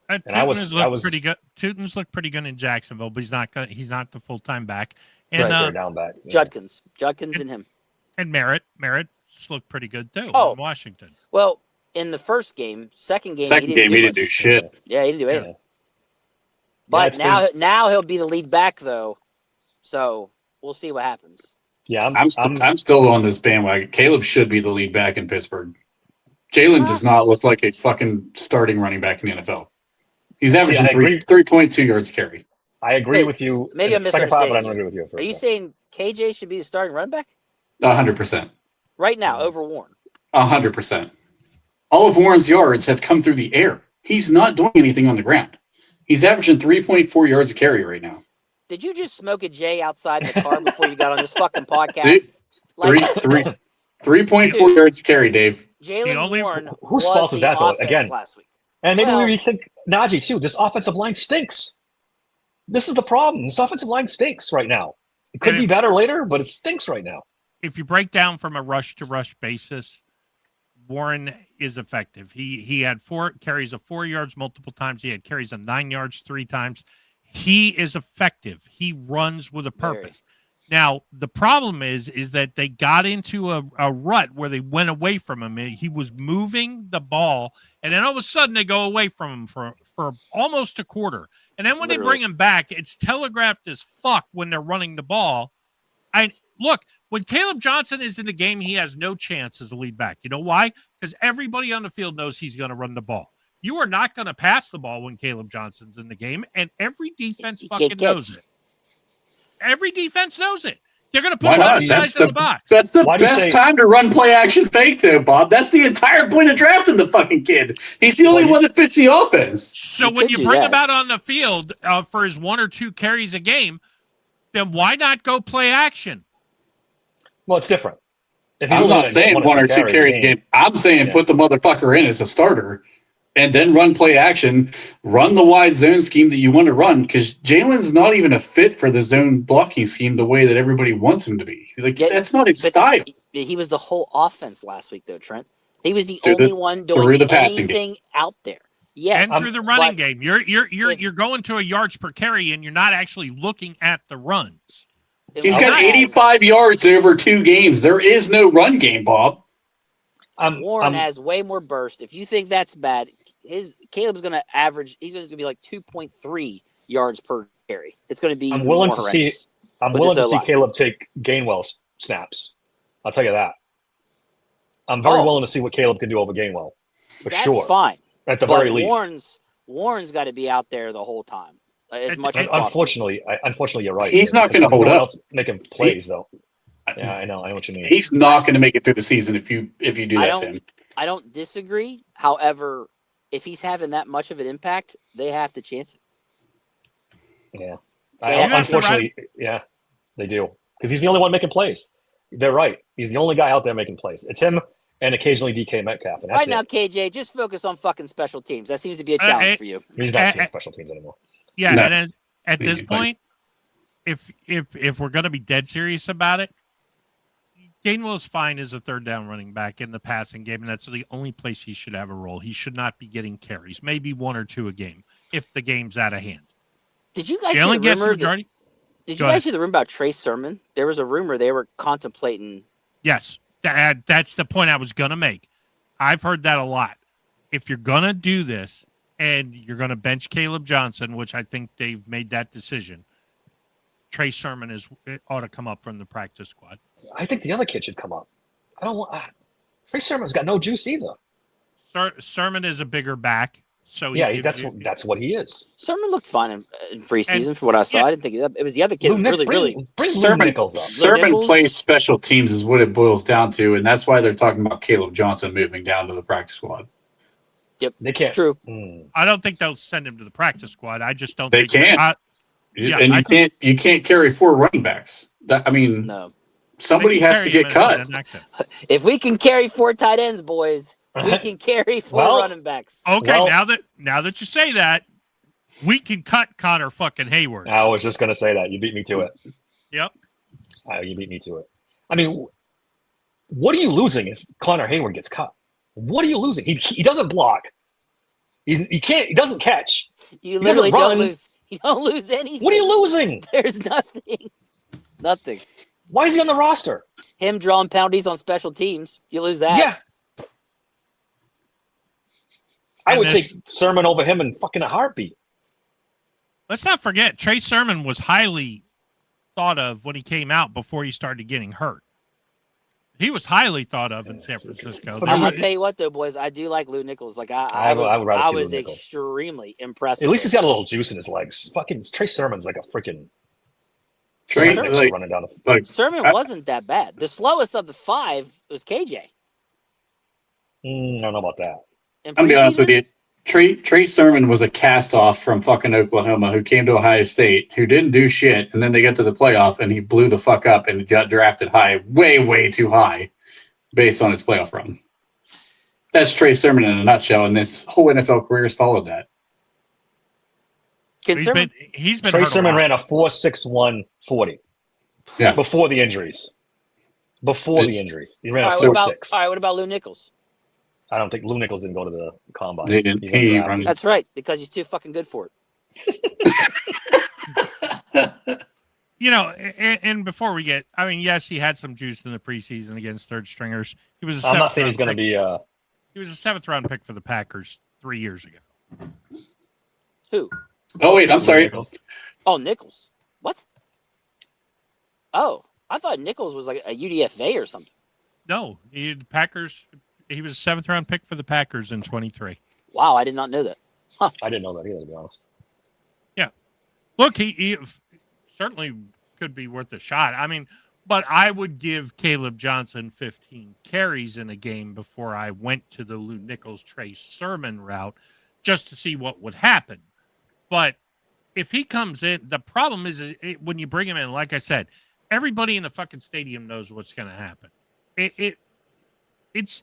And I was pretty good. Tootin's looked pretty good in Jacksonville, but he's not the full-time back. And down back. Yeah. Judkins and him. And Merritt looked pretty good too in Washington. Well, in the first game, second game he didn't do shit. Yeah, he didn't do anything. But now he'll be the lead back though, so we'll see what happens. Yeah, I'm still on this bandwagon. Caleb should be the lead back in Pittsburgh. Jalen does not look like a fucking starting running back in the NFL. He's averaging 3.2 yards a carry. I agree with you. Maybe I'm second part, misunderstanding. but I don't agree with you. Are you saying KJ should be the starting running back? 100%. Right now, over Warren. 100%. All of Warren's yards have come through the air. He's not doing anything on the ground. He's averaging 3.4 yards a carry right now. Did you just smoke a J outside the car before you got on this fucking podcast? 3.4 yards a carry, Dave. Jalen Warren. Whose fault is that, though? Again, last week. And maybe we rethink Najee, too. This offensive line stinks. This is the problem. This offensive line stinks right now. It could be better later, but it stinks right now. If you break down from a rush-to-rush basis, Warren is effective. He had 4 carries of 4 yards multiple times. He had carries of 9 yards 3 times. He is effective. He runs with a purpose. Now, the problem is that they got into a rut where they went away from him. He was moving the ball, and then all of a sudden they go away from him for almost a quarter. And then when they bring him back, it's telegraphed as fuck when they're running the ball. Look, When Caleb Johnson is in the game, he has no chance as a lead back. You know why? Because everybody on the field knows he's going to run the ball. You are not going to pass the ball when Caleb Johnson's in the game, and every defense fucking knows it. Every defense knows it. They're going to put Why a lot not? of guys in the box. That's the best time to run play action fake, though, Bob. That's the entire point of drafting the fucking kid. He's the only one that fits the offense. So when you bring him out on the field for his 1 or 2 carries a game, then why not go play action? Well, it's different. I'm not saying 1 or 2 carries a game. I'm saying put the motherfucker in as a starter and then run play action, run the wide zone scheme that you want to run, because Jalen's not even a fit for the zone blocking scheme the way that everybody wants him to be. Like, that's not his style. He was the whole offense last week, though, Trent. He was the only one doing anything out there. Yes, and through the running game, you're going to a yards per carry, and you're not actually looking at the runs. He's got 85 yards over 2 games. There is no run game, Bob. Warren has way more burst. If you think that's bad, Caleb's going to average. He's going to be like 2.3 yards per carry. It's going to be. I'm willing to see Caleb take Gainwell snaps. I'll tell you that. I'm very willing to see what Caleb can do over Gainwell. That's sure. Fine. At the very least. Warren's got to be out there the whole time. As much as unfortunately, you're right. He's not going to hold up. Making plays though. Yeah, I know what you mean. He's not going to make it through the season if you do that to him. I don't disagree. However, if he's having that much of an impact, they have to chance it. Yeah. Unfortunately, yeah, they do. Because he's the only one making plays. They're right. He's the only guy out there making plays. It's him and occasionally DK Metcalf. And that's now, KJ, just focus on fucking special teams. That seems to be a challenge for you. He's not seeing special teams anymore. Yeah, no. And at this point, if we're going to be dead serious about it, Gainwell's fine as a third down running back in the passing game, and that's the only place he should have a role. He should not be getting carries, maybe 1 or 2 a game if the game's out of hand. Did you guys hear the rumor? Did you guys hear the rumor about Trey Sermon? There was a rumor they were contemplating. Yes, that's the point I was going to make. I've heard that a lot. If you're going to do this and you're going to bench Caleb Johnson, which I think they've made that decision, Trey Sermon ought to come up from the practice squad. I think the other kid should come up. I don't want Trey Sermon's got no juice either. Sermon is a bigger back, so that's what he is. Sermon looked fine in preseason for what I saw. I didn't think it was the other kid. Really. Sermon plays special teams is what it boils down to, and that's why they're talking about Caleb Johnson moving down to the practice squad. Yep, they can't. True. I don't think they'll send him to the practice squad. I just don't. They can't. And you can't carry 4 running backs. No. Somebody has to get cut. If we can carry 4 tight ends, boys, we can carry 4 running backs. Okay, now that you say that, we can cut Connor fucking Hayward. I was just gonna say that. You beat me to it. Yep. You beat me to it. I mean, what are you losing if Connor Hayward gets cut? What are you losing? He doesn't block. He doesn't catch. You literally don't lose. You don't lose anything. What are you losing? There's nothing. Nothing. Why is he on the roster? Him drawing penalties on special teams. You lose that. Yeah. I would take Sermon over him in fucking a heartbeat. Let's not forget, Trey Sermon was highly thought of when he came out before he started getting hurt. He was highly thought of in San Francisco. I'll tell you what, though, boys, I do like Lou Nichols. Like I was extremely impressed. At least he's got a little juice in his legs. Fucking Trey Sermon's like a freaking running down the. Sermon wasn't that bad. The slowest of the 5 was KJ. I don't know about that. I'll be honest with you. Trey Sermon was a cast-off from fucking Oklahoma who came to Ohio State, who didn't do shit, and then they got to the playoff, and he blew the fuck up and got drafted high, way, way too high, based on his playoff run. That's Trey Sermon in a nutshell, and this whole NFL career has followed that. He's been Trey Sermon ran a 4.61 40. Yeah. Before the injuries. He ran a 4.6. All right, what about Lou Nichols? I don't think Lou Nichols didn't go to the combine. They didn't. That's right, because he's too fucking good for it. And before we get, yes, he had some juice in the preseason against third stringers. He was. I'm not saying he's going to be. He was a 7th round pick for the Packers 3 years ago. Who? Oh wait, I'm sorry. Nichols. Oh, Nichols. What? Oh, I thought Nichols was like a UDFA or something. No, the Packers. He was a 7th-round pick for the Packers in 23. Wow, I did not know that. I didn't know that either, to be honest. Yeah. Look, he certainly could be worth a shot. I mean, but I would give Caleb Johnson 15 carries in a game before I went to the Lou Nichols, Trey Sermon route just to see what would happen. But if he comes in, the problem is when you bring him in, like I said, everybody in the fucking stadium knows what's going to happen. It's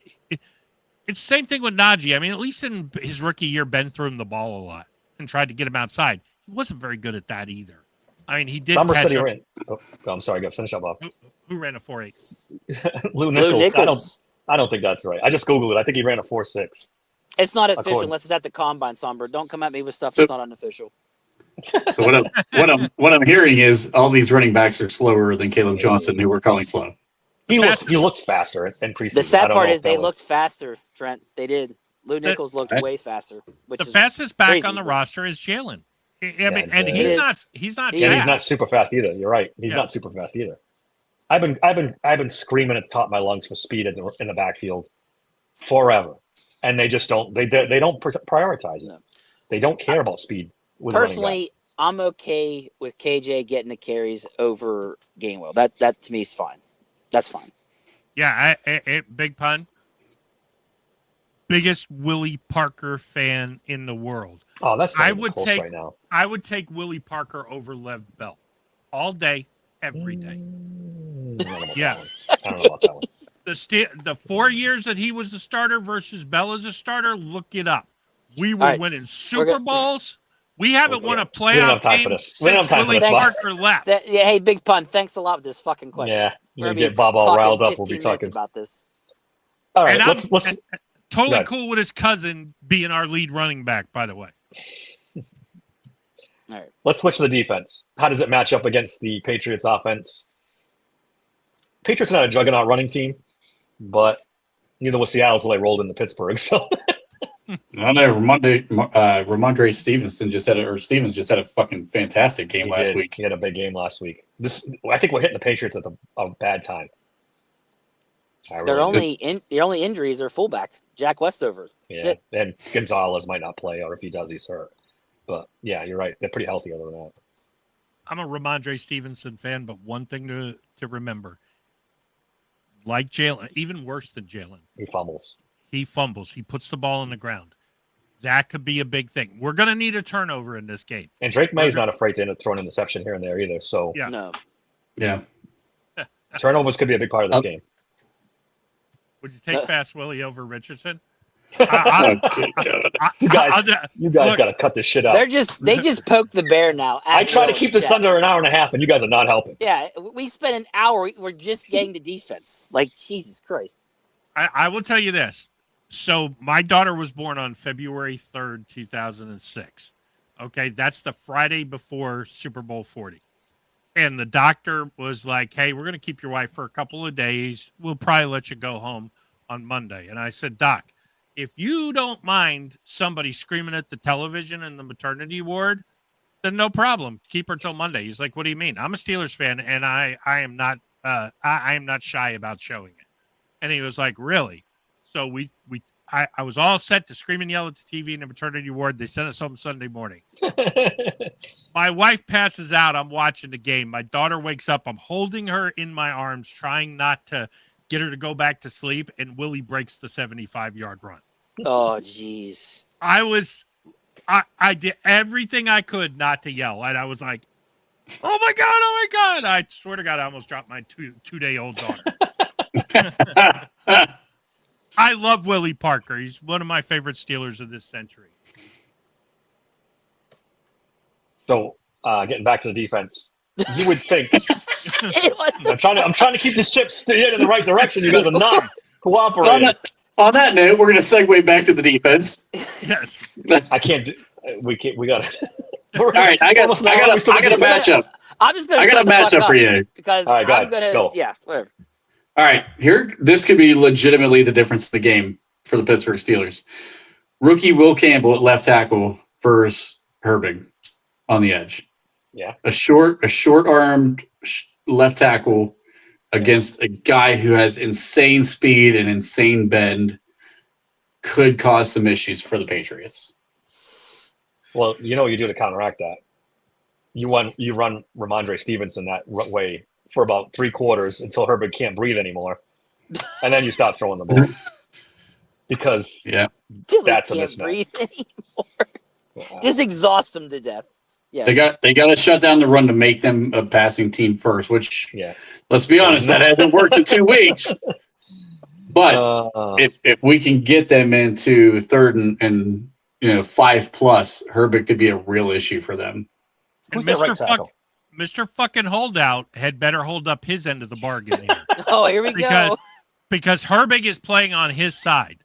the same thing with Najee. I mean, at least in his rookie year, Ben threw him the ball a lot and tried to get him outside. He wasn't very good at that either. I mean, he did. Summer said he ran. Oh, I'm sorry. Go finish up, Bob. Who ran a 4.8? Lou Nichols. I don't think that's right. I just Googled it. I think he ran a 4.6. It's not official unless it's at the combine, Somber. Don't come at me with stuff that's not unofficial. So what I'm hearing is all these running backs are slower than Caleb Johnson, who we're calling slow. He looked faster in preseason. The sad part is they looked faster, Trent. They did. Lou Nichols looked way faster. The fastest back on the roster is Jalen. I mean, and he's not. Yeah, he's not super fast either. You're right. He's not super fast either. I've been screaming at the top of my lungs for speed in the backfield forever, and they just don't. They don't prioritize it. They don't care about speed. Personally, I'm okay with KJ getting the carries over Gainwell. That to me is fine. That's fine. Yeah, big pun. Biggest Willie Parker fan in the world. Oh, that's not even close right now. I would take Willie Parker over Lev Bell all day, every day. Yeah. I don't know about that one. The 4 years that he was the starter versus Bell as a starter, look it up. We were winning Super Bowls. We haven't won a playoff game since Willie Parker left. Hey, big pun. Thanks a lot for this fucking question. Yeah, you're gonna get Bob all riled up. We'll be talking about this. All right, let's totally cool with his cousin being our lead running back, by the way. All right. Let's switch to the defense. How does it match up against the Patriots offense? Patriots are not a juggernaut running team, but neither was Seattle until they rolled into Pittsburgh. So I know Ramondre Stevens just had a fucking fantastic game last week. He had a big game last week. I think we're hitting the Patriots at a bad time. Their only injury is their fullback, Jack Westover. Yeah, and Gonzalez might not play, or if he does, he's hurt. But yeah, you're right. They're pretty healthy other than that. I'm a Ramondre Stevenson fan, but one thing to remember, like Jalen, even worse than Jalen, he fumbles. He puts the ball on the ground. That could be a big thing. We're going to need a turnover in this game. And Drake May's not afraid to throw an interception here and there either. So yeah, turnovers could be a big part of this game. Would you take Fast Willie over Richardson? You guys got to cut this shit out. They just poked the bear now. I try to keep this under an hour and a half, and you guys are not helping. Yeah, we spent an hour. We're just getting to defense. Like, Jesus Christ. I will tell you this. So my daughter was born on February 3rd, 2006. Okay, that's the Friday before Super Bowl 40. And the doctor was like, hey, we're going to keep your wife for a couple of days. We'll probably let you go home on Monday. And I said, Doc, if you don't mind somebody screaming at the television in the maternity ward, then no problem. Keep her till Monday. He's like, what do you mean? I'm a Steelers fan, and I am not shy about showing it. And he was like, really? So I was all set to scream and yell at the TV in the maternity ward. They sent us home Sunday morning. My wife passes out. I'm watching the game. My daughter wakes up. I'm holding her in my arms, trying not to get her to go back to sleep. And Willie breaks the 75-yard run. Oh, jeez. I did everything I could not to yell. And I was like, oh, my God. I swear to God, I almost dropped my two-day-old daughter. I love Willie Parker. He's one of my favorite Steelers of this century. So, getting back to the defense, you would think I'm trying to keep the ship steered in the right direction. You guys are not cooperating. On that note, we're going to segue back to the defense. Yes, I can't. We got to. All right, I got a matchup. I'm just going to. I got a matchup for you because all right, I'm going to. Go. Yeah, whatever. All right, this could be legitimately the difference in the game for the Pittsburgh Steelers. Rookie Will Campbell at left tackle versus Herbig on the edge. Yeah, a short-armed left tackle against a guy who has insane speed and insane bend could cause some issues for the Patriots. Well, you know what you do to counteract that? You run Ramondre Stevenson that way for about 3 quarters until Herbert can't breathe anymore, and then you start throwing the ball because that's a mismatch. Breathe anymore. Just exhaust them to death. Yes. They got to shut down the run to make them a passing team first. Which, let's be honest, that hasn't worked in 2 weeks. But if we can get them into 3rd and 5+, Herbert could be a real issue for them. Who's their right tackle? Mr. fucking Holdout had better hold up his end of the bargain here. Oh, here we go. Because Herbig is playing on his side.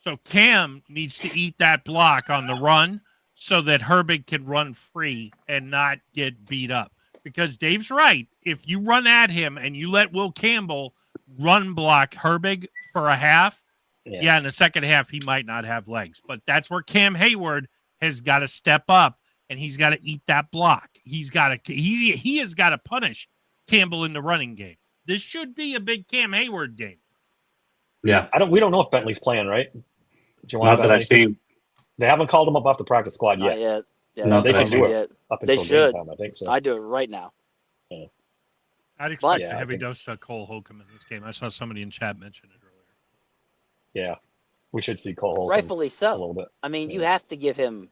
So Cam needs to eat that block on the run so that Herbig can run free and not get beat up. Because Dave's right. If you run at him and you let Will Campbell run block Herbig for a half, in the second half he might not have legs. But that's where Cam Hayward has got to step up. And he's got to eat that block. He has got to punish Campbell in the running game. This should be a big Cam Hayward game. Yeah, we don't know if Bentley's playing, right? Not that I've seen. They haven't called him up off the practice squad yet. Not yet. Yeah, Not they that can do it yet. up until They should. game time, I think so. I do it right now. Yeah. I'd expect a heavy dose of Cole Holcomb in this game. I saw somebody in chat mention it earlier. Yeah, we should see Cole Holcomb. Rightfully so. A little bit. I mean, you have to give him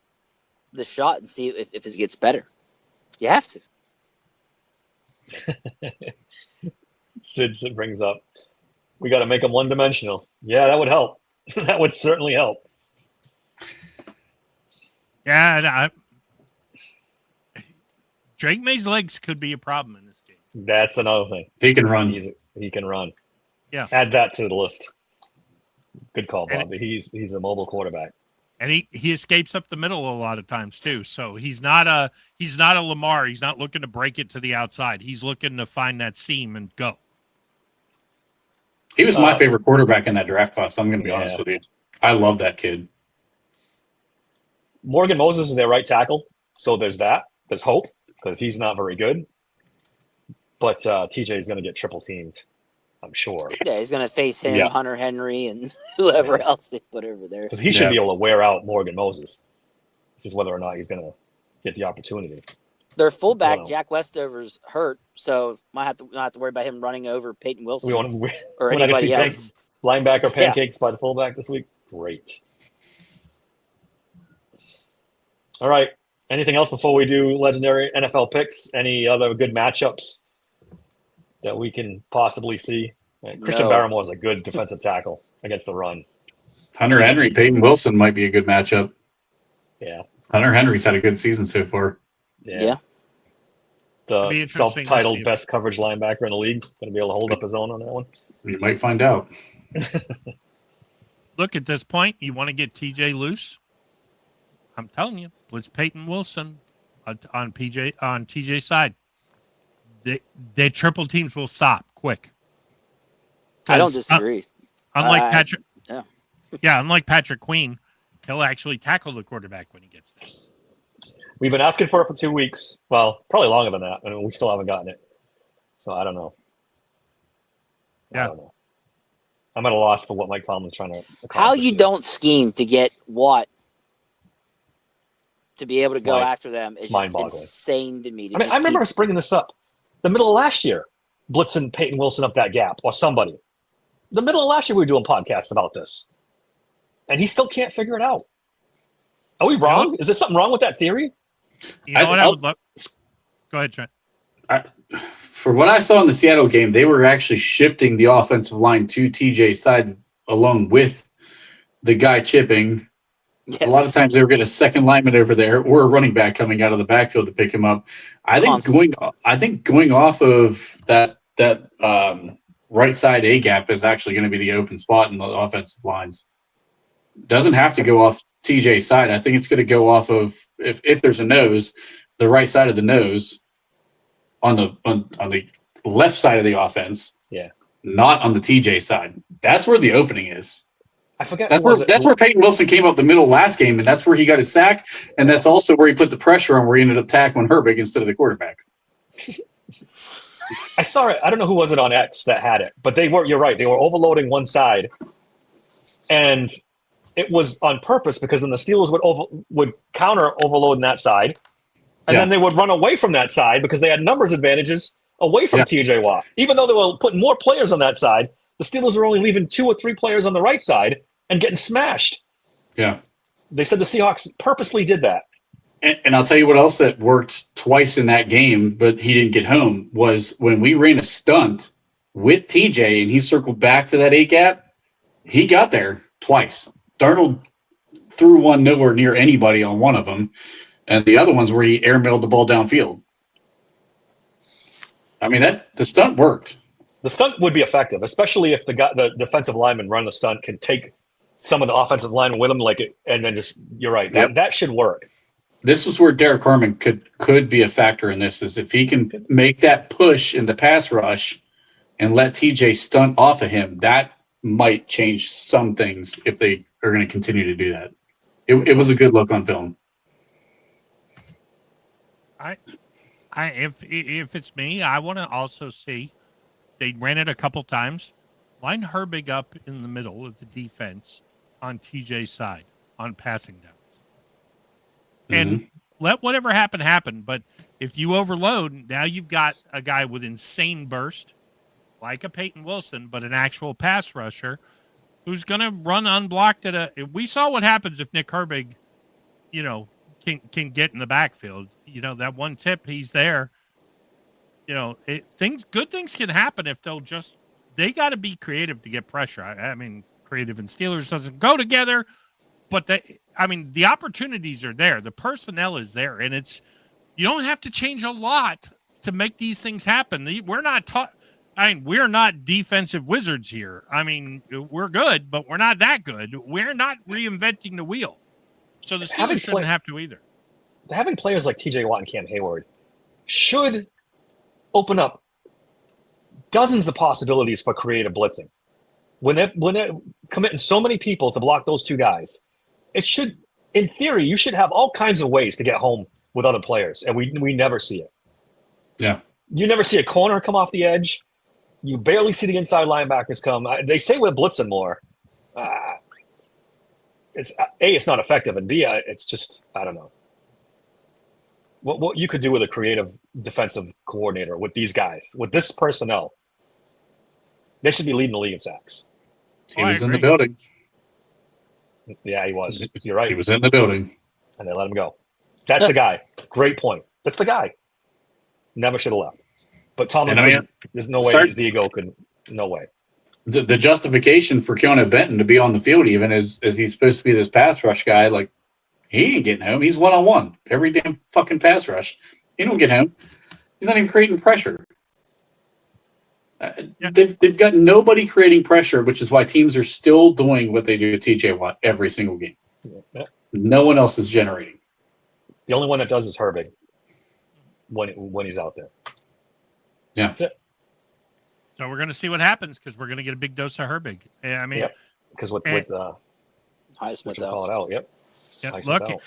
the shot and see if it gets better. You have to. Sid brings up, we got to make him one-dimensional. Yeah, that would help. That would certainly help. Yeah, Drake May's legs could be a problem in this game. That's another thing. He can run. He can run. Yeah. Add that to the list. Good call, Bob. He's a mobile quarterback. And he escapes up the middle a lot of times too. So he's not a Lamar. He's not looking to break it to the outside. He's looking to find that seam and go. He was my favorite quarterback in that draft class. I'm going to be honest with you. I love that kid. Morgan Moses is their right tackle. So there's that. There's hope because he's not very good. But TJ is going to get triple teamed, I'm sure. Yeah, he's going to face him, Hunter Henry, and whoever else they put over there. Because he should be able to wear out Morgan Moses. Just whether or not he's going to get the opportunity. Their fullback, Jack Westover's hurt, so not have to worry about him running over Peyton Wilson or anybody else. Linebacker pancakes by the fullback this week? Great. All right. Anything else before we do legendary NFL picks? Any other good matchups that we can possibly see? Christian Barrymore is a good defensive tackle against the run. Hunter Henry, Peyton Wilson might be a good matchup. Yeah. Hunter Henry's had a good season so far. Yeah. The self-titled best coverage linebacker in the league. Going to be able to hold up his own on that one. You might find out. Look, at this point, you want to get TJ loose? I'm telling you, blitz Peyton Wilson on TJ's side. The triple teams will stop quick. I don't disagree. Unlike Patrick, unlike Patrick Queen, he'll actually tackle the quarterback when he gets there. We've been asking for it for 2 weeks. Well, probably longer than that, and we still haven't gotten it. So I don't know. Yeah. I don't know. I'm at a loss for what Mike Tomlin's trying to accomplish. How you don't scheme to get Watt to be able to go after them is mind-boggling. Insane to me. I remember us bringing this up the middle of last year, blitzing Peyton Wilson up that gap or somebody. The middle of last year, we were doing podcasts about this, and he still can't figure it out. Are we wrong? Is there something wrong with that theory? You know what I would love? Go ahead, Trent. For what I saw in the Seattle game, they were actually shifting the offensive line to TJ's side along with the guy chipping. Yes. A lot of times they were getting a second lineman over there or a running back coming out of the backfield to pick him up. I think going off of that right side A gap is actually going to be the open spot in the offensive lines. Doesn't have to go off TJ's side. I think it's going to go off of if there's a nose, the right side of the nose on the left side of the offense. Yeah. Not on the TJ side. That's where the opening is. I forget. That's where Peyton Wilson came up the middle last game, and that's where he got his sack, and that's also where he put the pressure on where he ended up tackling Herbig instead of the quarterback. I saw it. I don't know who was it on X that had it, but you're right. They were overloading one side, and it was on purpose because then the Steelers would counter overloading that side, and then they would run away from that side because they had numbers advantages away from TJ Watt. Even though they were putting more players on that side, the Steelers were only leaving 2 or 3 players on the right side and getting smashed. Yeah. They said the Seahawks purposely did that. And I'll tell you what else that worked twice in that game, but he didn't get home, was when we ran a stunt with TJ and he circled back to that A-gap, he got there twice. Darnold threw one nowhere near anybody on one of them, and the other ones where he airmailed the ball downfield. I mean, the stunt worked. The stunt would be effective, especially if the defensive lineman run the stunt can take some of the offensive linemen with him, and then just, you're right, that should work. This is where Derek Harmon could be a factor in this, is if he can make that push in the pass rush and let TJ stunt off of him, that might change some things if they are going to continue to do that. It was a good look on film. If it's me, I want to also see they ran it a couple times. Line Herbig up in the middle of the defense on TJ's side on passing downs. And let whatever happen. But if you overload, now you've got a guy with insane burst, like a Peyton Wilson, but an actual pass rusher who's going to run unblocked we saw what happens if Nick Herbig, can get in the backfield. That one tip, he's there. Good things can happen if they got to be creative to get pressure. I mean, creative and Steelers doesn't go together, but the opportunities are there. The personnel is there, and you don't have to change a lot to make these things happen. We're not we're not defensive wizards here. I mean, we're good, but we're not that good. We're not reinventing the wheel. So the Steelers shouldn't have to either. Having players like TJ Watt and Cam Hayward should open up dozens of possibilities for creative blitzing. When they're committing so many people to block those 2 guys, it should, in theory, you should have all kinds of ways to get home with other players, and we never see it. Yeah. You never see a corner come off the edge. You barely see the inside linebackers come. They say we're blitzing more. It's not effective, and B, it's just, I don't know. What you could do with a creative defensive coordinator with these guys, with this personnel, they should be leading the league in sacks. He was in the building. Yeah, he was. You're right. He was in the building. And they let him go. That's the guy. Great point. That's the guy. Never should have left. But Tomlin, there's no way his ego could. No way. The justification for Keanu Benton to be on the field, even as he's supposed to be this pass rush guy, like, he ain't getting home. He's one-on-one every damn fucking pass rush. He don't get home. He's not even creating pressure. They've got nobody creating pressure, which is why teams are still doing what they do to TJ Watt every single game. Yeah. No one else is generating. The only one that does is Herbig when he's out there. Yeah. That's it. So we're going to see what happens because we're going to get a big dose of Herbig. I mean, because with Highsmith call it out. Yep. Look,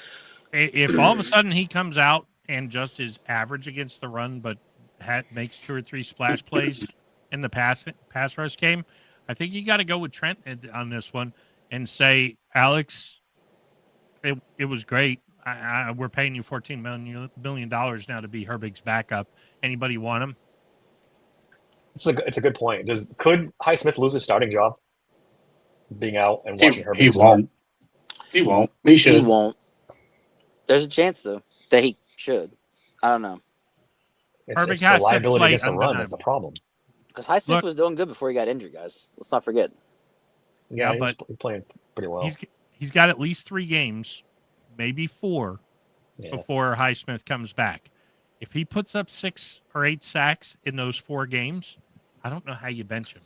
if all of a sudden he comes out and just is average against the run, but makes 2 or 3 splash plays in the pass rush game, I think you got to go with Trent on this one and say, Alex, it was great. We're paying you $14 million now to be Herbig's backup. Anybody want him? It's a good point. Could Highsmith lose his starting job? Being out and watching Herbig. He won't. He won't. He should. He won't. There's a chance, though, that he should. I don't know. It's the liability against the run is the problem. Because Highsmith was doing good before he got injured, guys. Let's not forget. Yeah, but he's playing pretty well. He's got at least 3 games, maybe 4, before Highsmith comes back. If he puts up 6 or 8 sacks in those 4 games, I don't know how you bench him.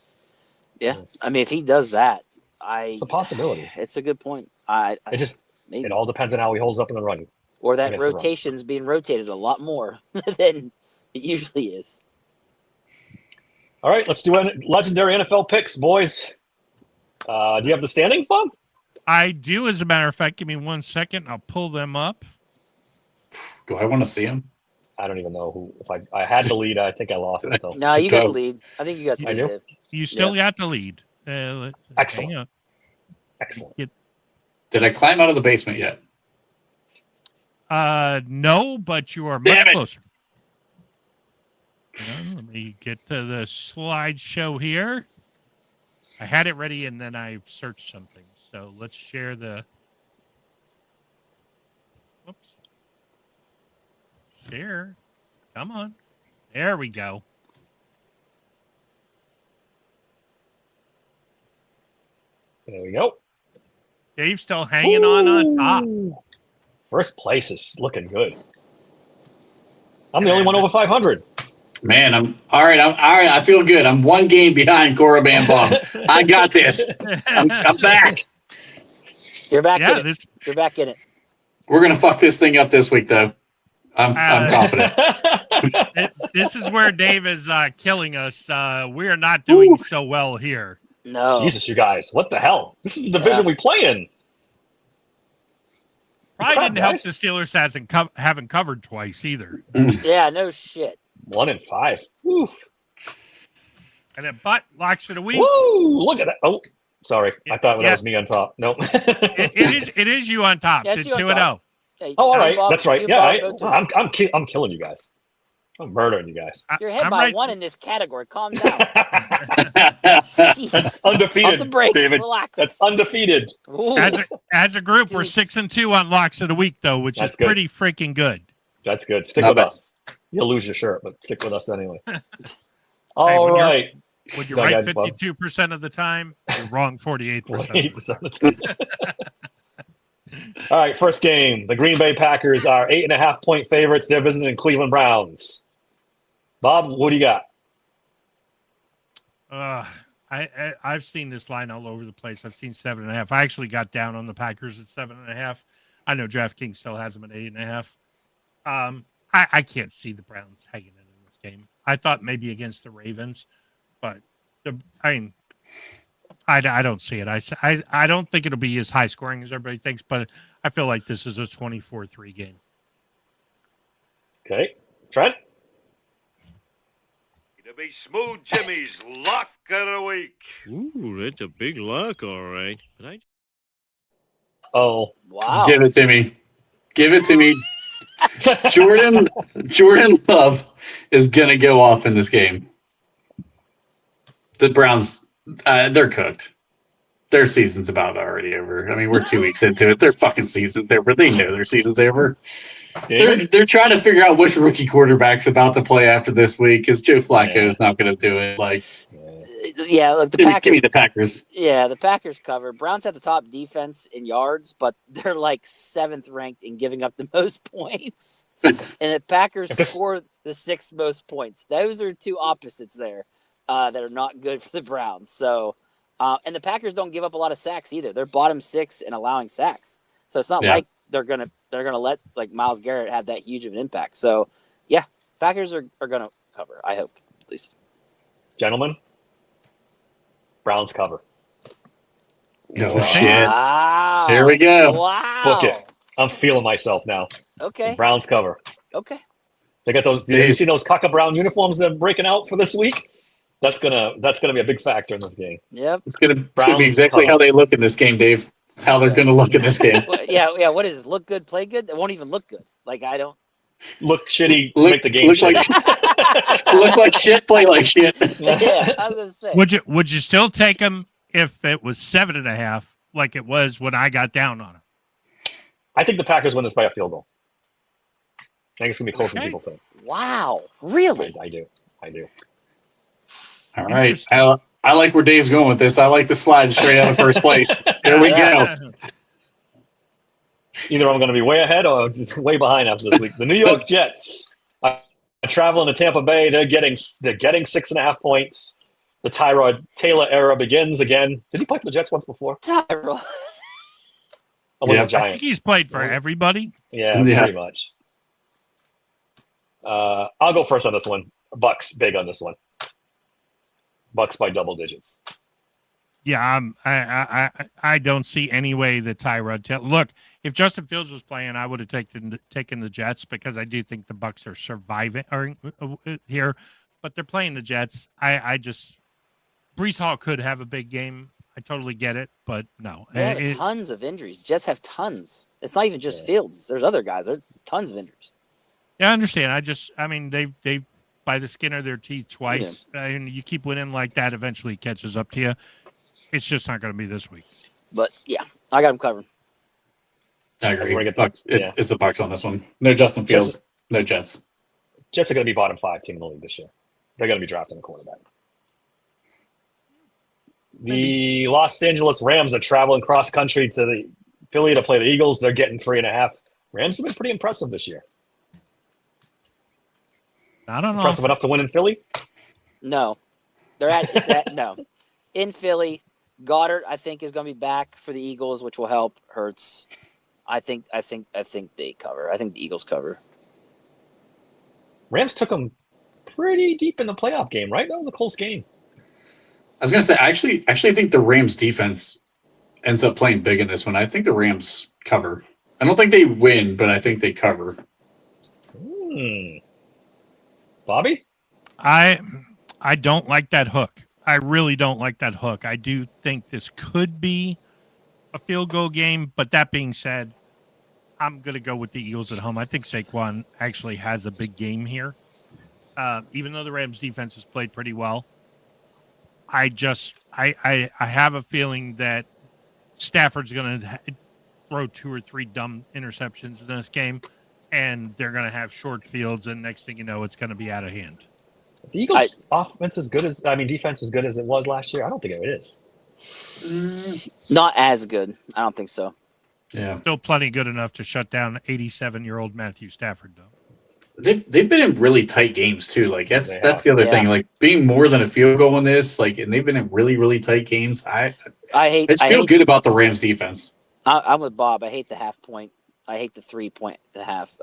Yeah, I mean, if he does that, it's a possibility. It's a good point. It all depends on how he holds up in the run. Or that rotation's being rotated a lot more than it usually is. All right, let's do legendary NFL picks, boys. Do you have the standings, Bob? I do, as a matter of fact. Give me 1 second. I'll pull them up. Do I want to see them? I don't even know who. If I had the lead, I think I lost it though. No, you got the lead. I think you got the I lead. do? Dave. You still got the lead. Excellent. Hang on. Excellent. Did I climb out of the basement yet? No, but you are Damn much it. closer. Let me get to the slideshow here. I had it ready and then I searched something. So let's share the. Whoops. Share. Come on. There we go. There we go. Dave's still hanging on top. First place is looking good. I'm the only one over 500. Man, I'm all right. I feel good. I'm one game behind Cora Bam Bam. I got this. I'm back. You're back Yeah, in it. You're back in it. We're gonna fuck this thing up this week, though. I'm confident. This is where Dave is killing us. We are not doing so well here. No. Jesus, you guys. What the hell? This is the division we play in. Probably Crap, didn't help guys. the Steelers haven't covered twice either. Yeah, no shit. 1-5. Woof. And it locks of the week. Woo! Look at that. Oh, sorry. I thought that Yeah. was me on top. Nope. It is you on top. Yeah, it's you on 2-0. top. Hey, Oh, all you right. Bob- That's right. you Yeah, Bob, go I'm to- killing you guys. I'm murdering you guys. You're ahead I'm by right- one in this category. Calm down. That's Jeez. undefeated, Pump the brakes. David. Relax. That's undefeated. Ooh. As a group, we're Jeez. 6-2 on locks of the week, though, which That's is good. pretty freaking good. That's good. Stick Not with bad. us. You'll lose your shirt, but stick with us anyway. Hey, All when you're- right. When you're Go right ahead, Bob. 52% of the time, you're wrong 48%. 8% of the time. All right, first game. The Green Bay Packers are 8.5-point favorites. They're visiting Cleveland Browns. Bob, what do you got? I've seen this line all over the place. I've seen 7.5. I actually got down on the Packers at 7.5. I know DraftKings still has them at 8.5. I can't see the Browns hanging in this game. I thought maybe against the Ravens, but I don't see it. I don't think it'll be as high scoring as everybody thinks, but I feel like this is a 24-3 game. Okay. Trent? To be Smooth Jimmy's lock of the week. Ooh, that's a big lock, all right. But Oh. Wow. Give it to me. Give it to me. Jordan Love is gonna go off in this game. The Browns, they're cooked. Their season's about already over. I mean, we're 2 weeks into it. Their fucking season's over. They know their season's over. They're trying to figure out which rookie quarterback's about to play after this week because Joe Flacco is not going to do it. Like, yeah, look, the give Packers. me the Packers. Yeah, the Packers cover. Browns have the top defense in yards, but they're like 7th ranked in giving up the most points. And the Packers score the 6th most points. Those are two opposites there that are not good for the Browns. So, and the Packers don't give up a lot of sacks either. They're bottom 6 in allowing sacks. So it's not like they're gonna let like Myles Garrett have that huge of an impact. So, yeah, Packers are gonna cover. I hope, at least. Gentlemen, Browns cover. Oh, shit. Wow. Here we go. Wow. Book it. I'm feeling myself now. Okay. The Browns cover. Okay. They got those. Have you seen those Caca Brown uniforms that are breaking out for this week? That's gonna be a big factor in this game. Yep. It's gonna be exactly how they look in this game, Dave. It's how they're gonna look in this game. Well, yeah. What is this? Look good, play good? It won't even look good. Like, I don't. Look shitty, make the game look shitty. Look like shit, play like shit. Yeah, I was gonna say. Would you still take them if it was 7.5, like it was when I got down on them? I think the Packers win this by a field goal. I think it's gonna be closer than people think. Wow, really? I do. All right. I like where Dave's going with this. I like the slide straight out of first place. There we go. Either I'm going to be way ahead or just way behind after this week. The New York Jets are traveling to Tampa Bay. They're getting 6.5 points. The Tyrod Taylor era begins again. Did he play for the Jets once before? Tyrod. Oh, with the I Giants. think he's played for everybody. Yeah, pretty much. I'll go first on this one. Bucks big on this one. Bucks by double digits. Yeah, I don't see any way that Tyrod look. If Justin Fields was playing, I would have taken the Jets because I do think the Bucks are surviving here, but they're playing the Jets. I just Brees Hall could have a big game. I totally get it, but no, They have tons of injuries. Jets have tons. It's not even just Fields. There's other guys. There's tons of injuries. Yeah, I understand. I mean, they by the skin of their teeth twice. Yeah. And you keep winning like that, eventually it catches up to you. It's just not going to be this week. But yeah, I got them covered. I agree. Bucks, it's the Bucks on this one. No Justin Fields, no Jets. Jets are going to be bottom 5 team in the league this year. They're going to be drafting a quarterback. The Los Angeles Rams are traveling cross country to the Philly to play the Eagles. They're getting 3.5. Rams have been pretty impressive this year. I don't know. Impressive enough to win in Philly? No, no. In Philly, Goddard I think is going to be back for the Eagles, which will help Hurts. I think they cover. I think the Eagles cover. Rams took them pretty deep in the playoff game, right? That was a close game. I was going to say, I actually think the Rams defense ends up playing big in this one. I think the Rams cover. I don't think they win, but I think they cover. Bobby? I don't like that hook. I really don't like that hook. I do think this could be a field goal game, but that being said, I'm going to go with the Eagles at home. I think Saquon actually has a big game here. Even though the Rams defense has played pretty well, I have a feeling that Stafford's going to throw 2 or 3 dumb interceptions in this game, and they're going to have short fields, and next thing you know, it's going to be out of hand. Is the Eagles' defense as good as it was last year? I don't think it is. Not as good. I don't think so. Yeah. Still plenty good enough to shut down 87-year-old Matthew Stafford, though. They've been in really tight games too. Like that's the other thing. Like being more than a field goal in this, and they've been in really, really tight games. I feel good about the Rams defense. I'm with Bob. I hate the half point. I hate the 3.5.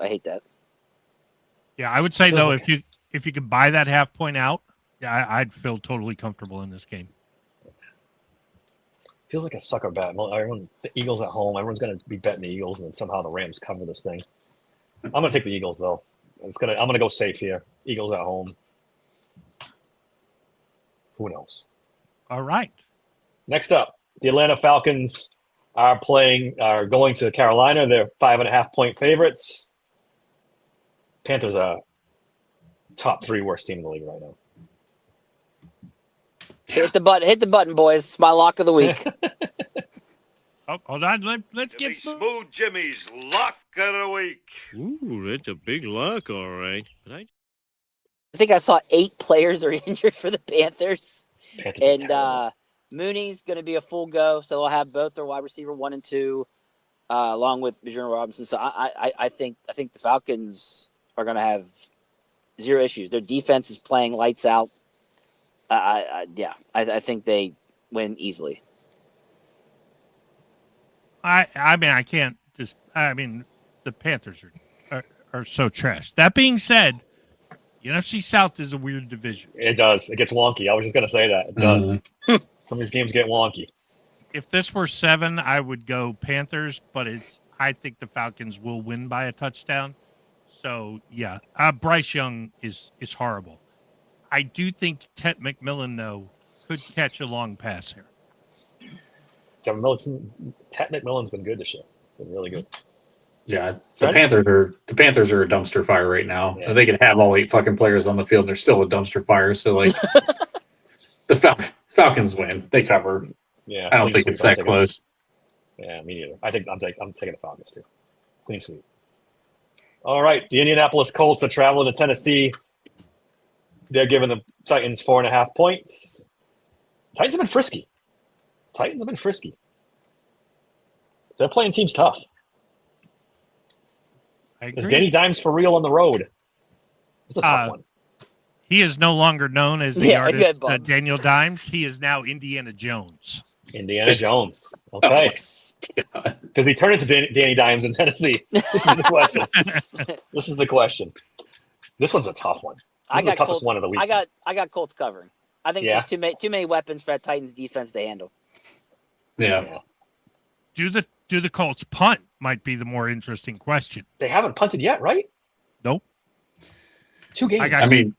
I hate that. Yeah, I would say though, if you can buy that half point out, I'd feel totally comfortable in this game. Feels like a sucker bet. The Eagles at home. Everyone's going to be betting the Eagles, and then somehow the Rams cover this thing. I'm going to take the Eagles though. I'm going to go safe here. Eagles at home. Who knows? All right. Next up, the Atlanta Falcons are going to Carolina. They're 5.5-point favorites. Panthers are top 3 worst team in the league right now. Hit the button, boys. It's my lock of the week. Oh, hold on. Let's get Smooth Jimmy's lock of the week. Ooh, that's a big lock, all right. But I think I saw 8 players are injured for the Panthers. And Mooney's going to be a full go, so they'll have both their wide receiver 1 and 2, along with Bijan Robinson. So I think the Falcons are going to have 0 issues. Their defense is playing lights out. I think they win easily. The Panthers are so trash. That being said, the NFC South is a weird division. It does. It gets wonky. I was just going to say that. It does. Some of these games get wonky. If this were 7, I would go Panthers, but I think the Falcons will win by a touchdown. So, yeah. Bryce Young is horrible. I do think Ted McMillan, though, could catch a long pass here. Ted McMillan's been good this year. Been really good. Yeah, the Panthers are a dumpster fire right now. Yeah. They could have all 8 fucking players on the field, and they're still a dumpster fire. So, the Falcons win. They cover. Yeah, I don't think it's that close. Yeah, me neither. I think I'm taking the Falcons too. Clean sweep. All right, the Indianapolis Colts are traveling to Tennessee. They're giving the Titans 4.5 points. Titans have been frisky. They're playing teams tough. Is Danny Dimes for real on the road? It's a tough one. He is no longer known as the artist Daniel Dimes. He is now Indiana Jones. Indiana Jones. Okay. Does he turn into Danny Dimes in Tennessee? This is the question. This one's a tough one. This is the toughest one of the week. I got Colts covering. I think it's just too many weapons for that Titans defense to handle. Yeah. Do the Colts punt might be the more interesting question. They haven't punted yet, right? Nope. 2 games. I mean,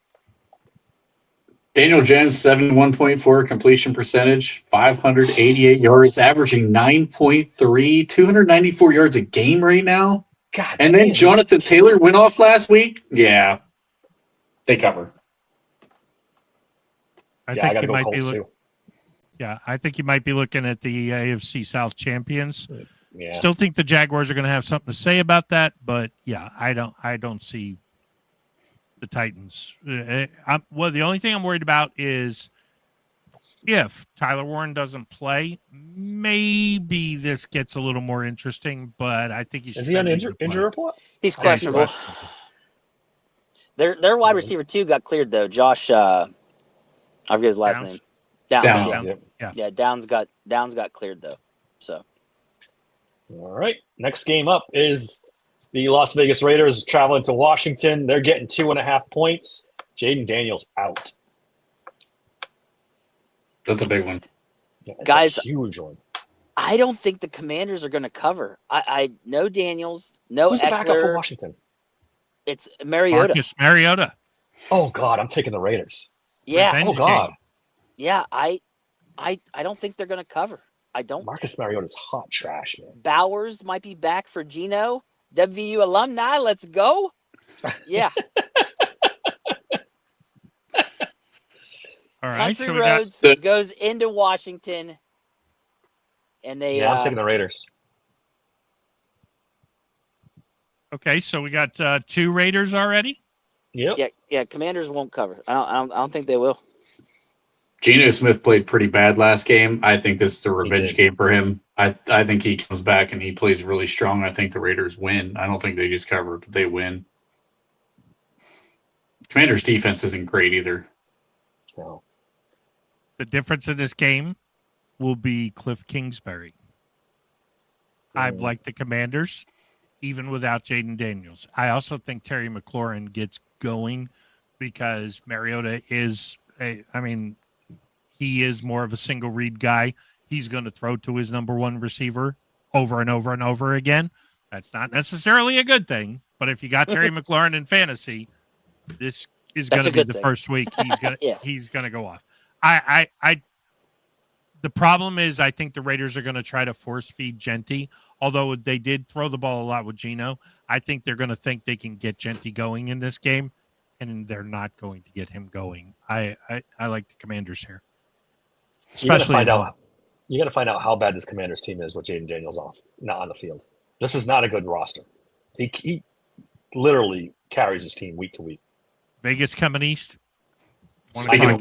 Daniel Jones, 71.4 completion percentage, 588 yards, averaging 9.3, 294 yards a game right now. God, and then Jonathan Taylor went off last week. Yeah, they cover. I got to think go Colts too. Yeah, I think you might be looking at the AFC South champions. Yeah. Still think the Jaguars are going to have something to say about that, but yeah, I don't see the Titans. The only thing I'm worried about is if Tyler Warren doesn't play, maybe this gets a little more interesting. But I think is he on injury report? He's questionable. Their wide receiver 2 got cleared though. Josh, I forget his last name. Downs. Yeah. Downs got cleared though. So. All right. Next game up is the Las Vegas Raiders traveling to Washington. They're getting 2.5 points. Jaden Daniels out. That's a big one. Yeah, guys, a huge one. I don't think the Commanders are going to cover. I no Daniels, no Who's the backup for Washington? It's Mariota. Marcus Mariota. Oh God, I'm taking the Raiders. Yeah. Revenge oh God. game. Yeah, I don't think they're going to cover. I don't. Marcus Mariota's hot trash, man. Bowers might be back for Geno. WVU alumni, let's go. Yeah. All right. Country So Roads goes into Washington, and they. Yeah, I'm taking the Raiders. Okay, so we got 2 Raiders already. Yep. Yeah. Commanders won't cover. I don't think they will. Geno Smith played pretty bad last game. I think this is a revenge game for him. I think he comes back and he plays really strong. I think the Raiders win. I don't think they just cover, but they win. Commanders' defense isn't great either. No. The difference in this game will be Cliff Kingsbury. I like the Commanders, even without Jaden Daniels. I also think Terry McLaurin gets going because Mariota is he is more of a single read guy. He's going to throw to his number 1 receiver over and over and over again. That's not necessarily a good thing, but if you got Terry McLaurin in fantasy, this is going to be the first week he's going to go off. The problem is I think the Raiders are going to try to force feed Genty, although they did throw the ball a lot with Geno. I think they're going to think they can get Genty going in this game, and they're not going to get him going. I like the Commanders here. Especially you got to find out how bad this Commanders team is with Jaden Daniels not on the field. This is not a good roster. He literally carries his team week to week. Vegas coming east. Speaking of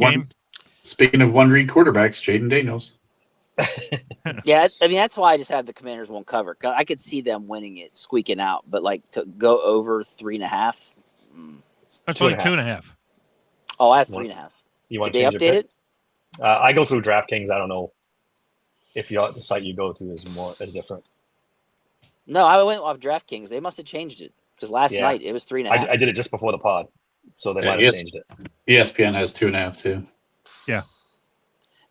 one-read quarterbacks, Jaden Daniels. Yeah, I mean that's why I just have the Commanders won't cover. I could see them winning it, squeaking out, but like to go over 3.5. That's only 2.5. Oh, I have 3.5. You want to change update it? I go through DraftKings. I don't know if the site you go to is different. No, I went off DraftKings. They must have changed it because last night it was 3.5. I did it just before the pod, so they might have changed it. ESPN has 2.5 too. Yeah.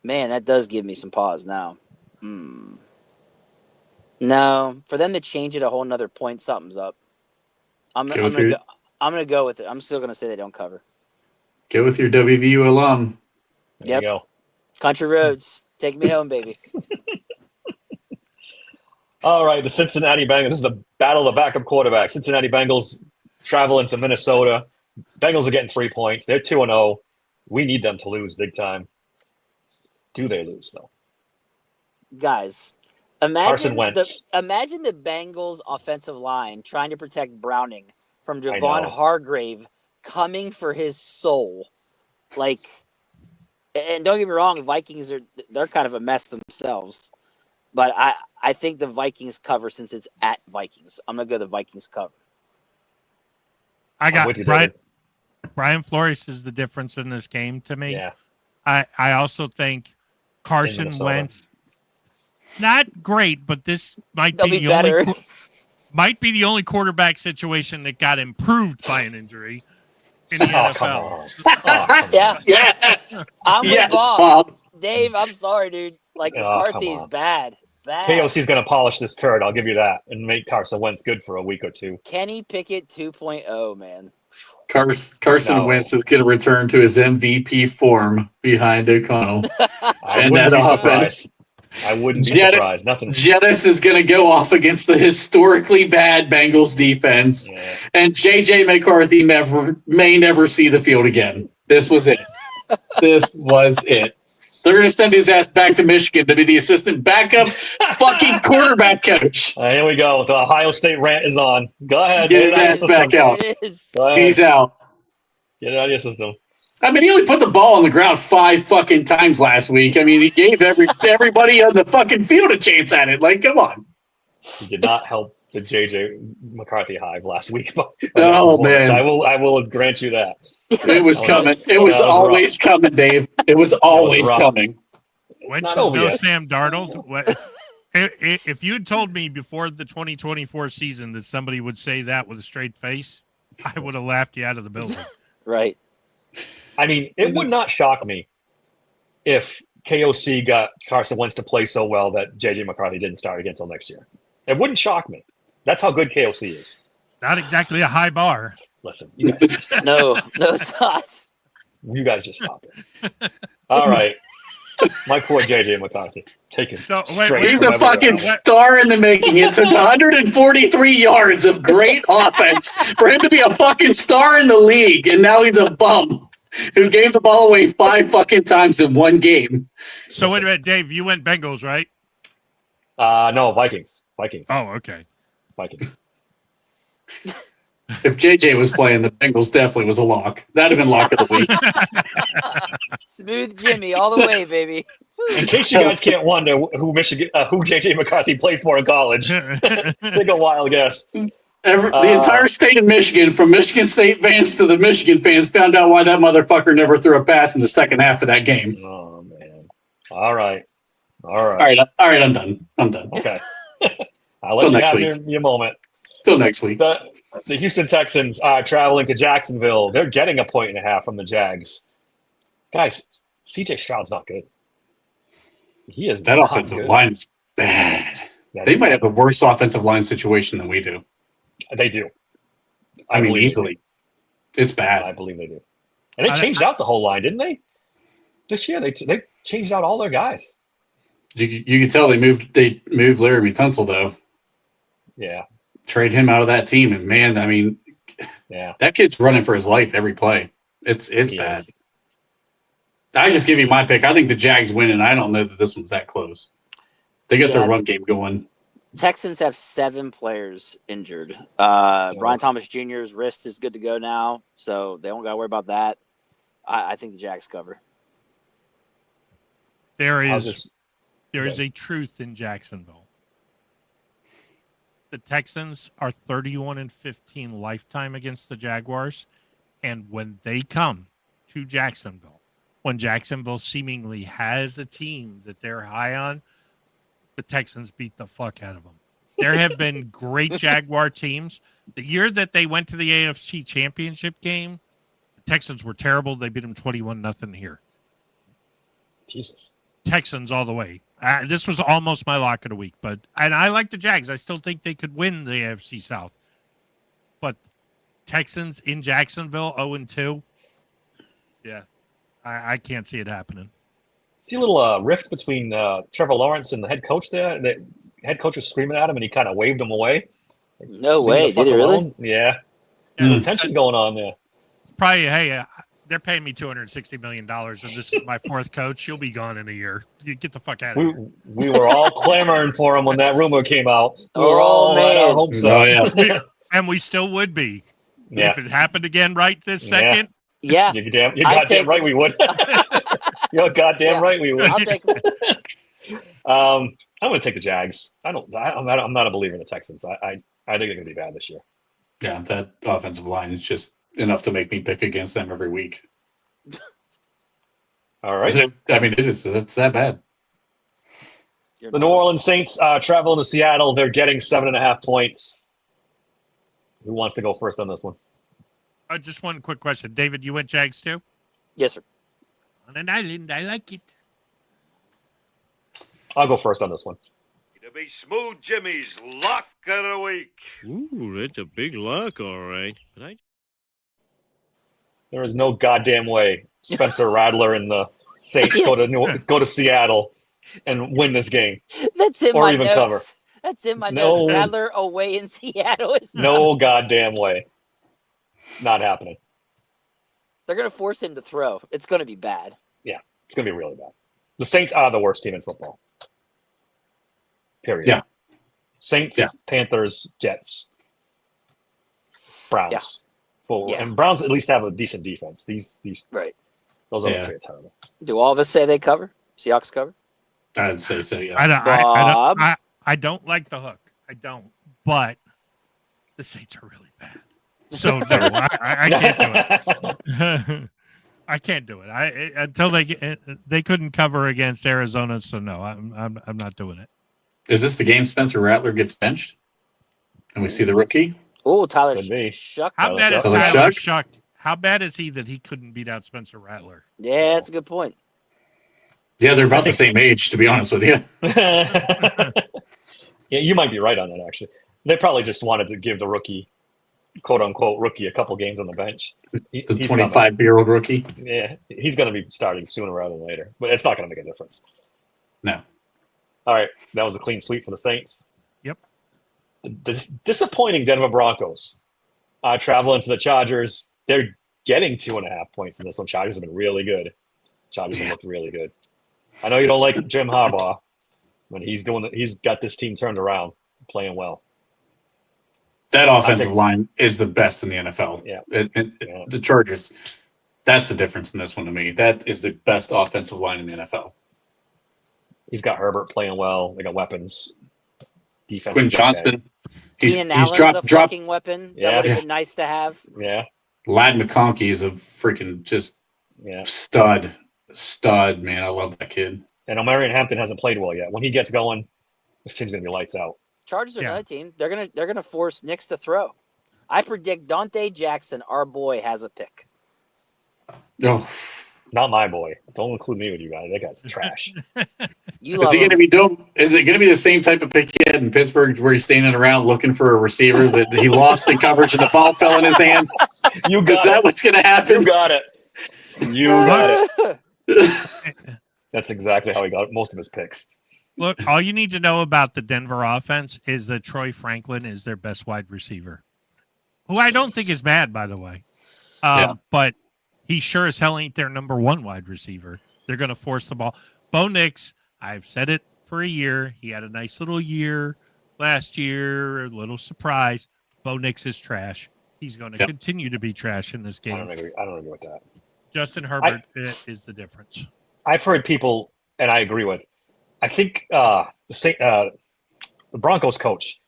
Man, that does give me some pause now. No, for them to change it a whole nother point, something's up. I'm gonna go with it. I'm still gonna say they don't cover. Go with your WVU alum. There you go. Country Roads, take me home, baby. All right, the Cincinnati Bengals. This is the battle of the backup quarterbacks. Cincinnati Bengals travel into Minnesota. Bengals are getting 3 points. They're 2-0. We need them to lose big time. Do they lose though? Guys, imagine the Bengals offensive line trying to protect Browning from Javon Hargrave coming for his soul. Like, and don't get me wrong, the Vikings they're kind of a mess themselves. But I think the Vikings cover since it's at Vikings. I'm gonna go the Vikings cover. I got Brian Flores is the difference in this game to me. Yeah. I also think Carson Wentz, not great, but this might be the only quarterback situation that got improved by an injury in the NFL. Yes. I'm with Bob. Dave, I'm sorry, dude. Like Oh, McCarthy's come on. bad. Bad. KOC's going to polish this turd. I'll give you that, and make Carson Wentz good for a week or two. Kenny Pickett 2.0, man. Carson Wentz is going to return to his MVP form behind O'Connell. I wouldn't be surprised. I wouldn't be surprised. Nothing. Jettis is going to go off against the historically bad Bengals defense, and JJ McCarthy may never see the field again. This was it. This was it. They're going to send his ass back to Michigan to be the assistant backup fucking quarterback coach. Here we go. The Ohio State rant is on. Go ahead. Get his ass back out. He's out. Get it out of your system. I mean, he only put the ball on the ground 5 fucking times last week. I mean, he gave everybody on the fucking field a chance at it. Like, come on. He did not help the JJ McCarthy hive last week. Oh, man. I will grant you that. It was coming. It was always coming, Dave. It was always coming. Wentz is no Sam Darnold. If you had told me before the 2024 season that somebody would say that with a straight face, I would have laughed you out of the building. Right. I mean, it would not shock me if KOC got Carson Wentz to play so well that JJ McCarthy didn't start again until next year. It wouldn't shock me. That's how good KOC is. Not exactly a high bar. Listen, you guys just stop. No, it's not. You guys just stop it. All right. My poor JJ McCarthy. Take it straight. He's a fucking star in the making. It took 143 yards of great offense for him to be a fucking star in the league, and now he's a bum who gave the ball away 5 fucking times in one game. So wait a minute, Dave, you went Bengals, right? No, Vikings. Oh, okay. Vikings. If JJ was playing, the Bengals definitely was a lock. That'd have been lock of the week. Smooth Jimmy all the way, baby. In case you guys can't wonder who JJ McCarthy played for in college, take a wild guess. The entire state of Michigan, from Michigan State fans to the Michigan fans, found out why that motherfucker never threw a pass in the second half of that game. Oh man! All right. All right. I'm done. Okay. I'll let you have your moment. Till next week. The Houston Texans are traveling to Jacksonville. They're getting 1.5 points from the Jags. Guys, CJ Stroud's not good. He is. That offensive line is bad. They might have a worse offensive line situation than we do. They do. I mean, easily. It's bad. I believe they do. And they changed out the whole line, didn't they? This year, they changed out all their guys. You can tell they moved Laramie Tunsil, though. Yeah. Trade him out of that team, and man, I mean, that kid's running for his life every play. It's bad. I just give you my pick. I think the Jags win, and I don't know that this one's that close. They got their run game going. Texans have 7 players injured. Brian Thomas Jr.'s wrist is good to go now, so they don't got to worry about that. I think the Jags cover. There is a truth in Jacksonville. The Texans are 31-15 lifetime against the Jaguars, and when they come to Jacksonville, when Jacksonville seemingly has a team that they're high on, the Texans beat the fuck out of them. There have been great Jaguar teams. The year that they went to the AFC Championship game, the Texans were terrible. They beat them 21-0 here. Jesus. Texans all the way. This was almost my lock of the week, and I like the Jags. I still think they could win the AFC South. But Texans in Jacksonville, 0-2. Yeah, I can't see it happening. See a little rift between Trevor Lawrence and the head coach there? The head coach was screaming at him, and he kind of waved him away. No way. Did he really? Yeah. There's tension going on there. Probably, hey, they're paying me $260 million, and this is my 4th coach. You'll be gone in a year. You get the fuck out of here. We were all clamoring for him when that rumor came out. We were all at our hopes up. And we still would be. Yeah. If it happened again right this second. Yeah. You're goddamn right we would. You're goddamn right we would. I'll take them. I'm going to take the Jags. I'm not a believer in the Texans. I think they're going to be bad this year. Yeah, that offensive line is just enough to make me pick against them every week. All right. It's that bad. The New Orleans Saints traveling to Seattle. They're getting 7.5 points. Who wants to go first on this one? Just one quick question. David, you went Jags too? Yes, sir. On an island, I like it. I'll go first on this one. To be Smooth Jimmy's lock of the week. Ooh, that's a big lock, all right. But There is no goddamn way Spencer Rattler and the Saints Yes. go to Seattle and win this game. That's in Or my even notes. cover. That's in my No. notes. Rattler away in Seattle is No goddamn way. Not happening. They're going to force him to throw. It's going to be bad. Yeah, it's going to be really bad. The Saints are the worst team in football. Period. Yeah. Saints, Panthers, Jets, Browns. Yeah. Full. Yeah. And Browns at least have a decent defense. These Right. those other three are terrible. Do all of us say they cover? Seahawks cover? I'd say so, yeah. I don't like the hook. I don't. But the Saints are really bad. So no, I can't do it. I can't do it. Until they couldn't cover against Arizona. So no, I'm not doing it. Is this the game Spencer Rattler gets benched? And we see the rookie? Oh, Tyler Could be. Shuck. How bad is Tyler Tyler Shuck? Shuck? How bad is he that he couldn't beat out Spencer Rattler? Yeah, that's a good point. Yeah, they're about the same age, to be honest with you. Yeah, you might be right on that, actually. They probably just wanted to give the rookie, quote unquote, rookie a couple games on the bench. The 25-year-old rookie? Yeah, he's going to be starting sooner rather than later, but it's not going to make a difference. No. All right, that was a clean sweep for the Saints. Yep. Disappointing Denver Broncos. Traveling to the Chargers. They're getting 2.5 points in this one. Chargers have been really good. Chargers have looked really good. I know you don't like Jim Harbaugh, but he's got this team turned around, playing well. That offensive line is the best in the NFL. Yeah. The Chargers, that's the difference in this one to me. That is the best offensive line in the NFL. He's got Herbert playing well. They got weapons. Defense. Quinn Johnston. He's Allen's dropped. a fucking weapon. That Yeah. would have been nice to have. Yeah. Lad McConkey is a freaking just stud, man. I love that kid. And Omarion Hampton hasn't played well yet. When he gets going, this team's gonna be lights out. Chargers are another team. They're gonna force Knicks to throw. I predict Dante Jackson, our boy, has a pick. Oh, not my boy. Don't include me with you guys. That guy's trash. Is he going to be dope? Is it going to be the same type of pick he had in Pittsburgh, where he's standing around looking for a receiver that he lost in coverage and the ball fell in his hands? Is that what's going to happen? You got it. You got it. That's exactly how he got most of his picks. Look, all you need to know about the Denver offense is that Troy Franklin is their best wide receiver, who I don't think is bad, by the way. But he sure as hell ain't their number one wide receiver. They're going to force the ball. Bo Nix, I've said it for a year. He had a nice little year last year, a little surprise. Bo Nix is trash. He's going to continue to be trash in this game. I don't agree with that. Justin Herbert is the difference. I've heard people, and I agree with, I think the Broncos coach,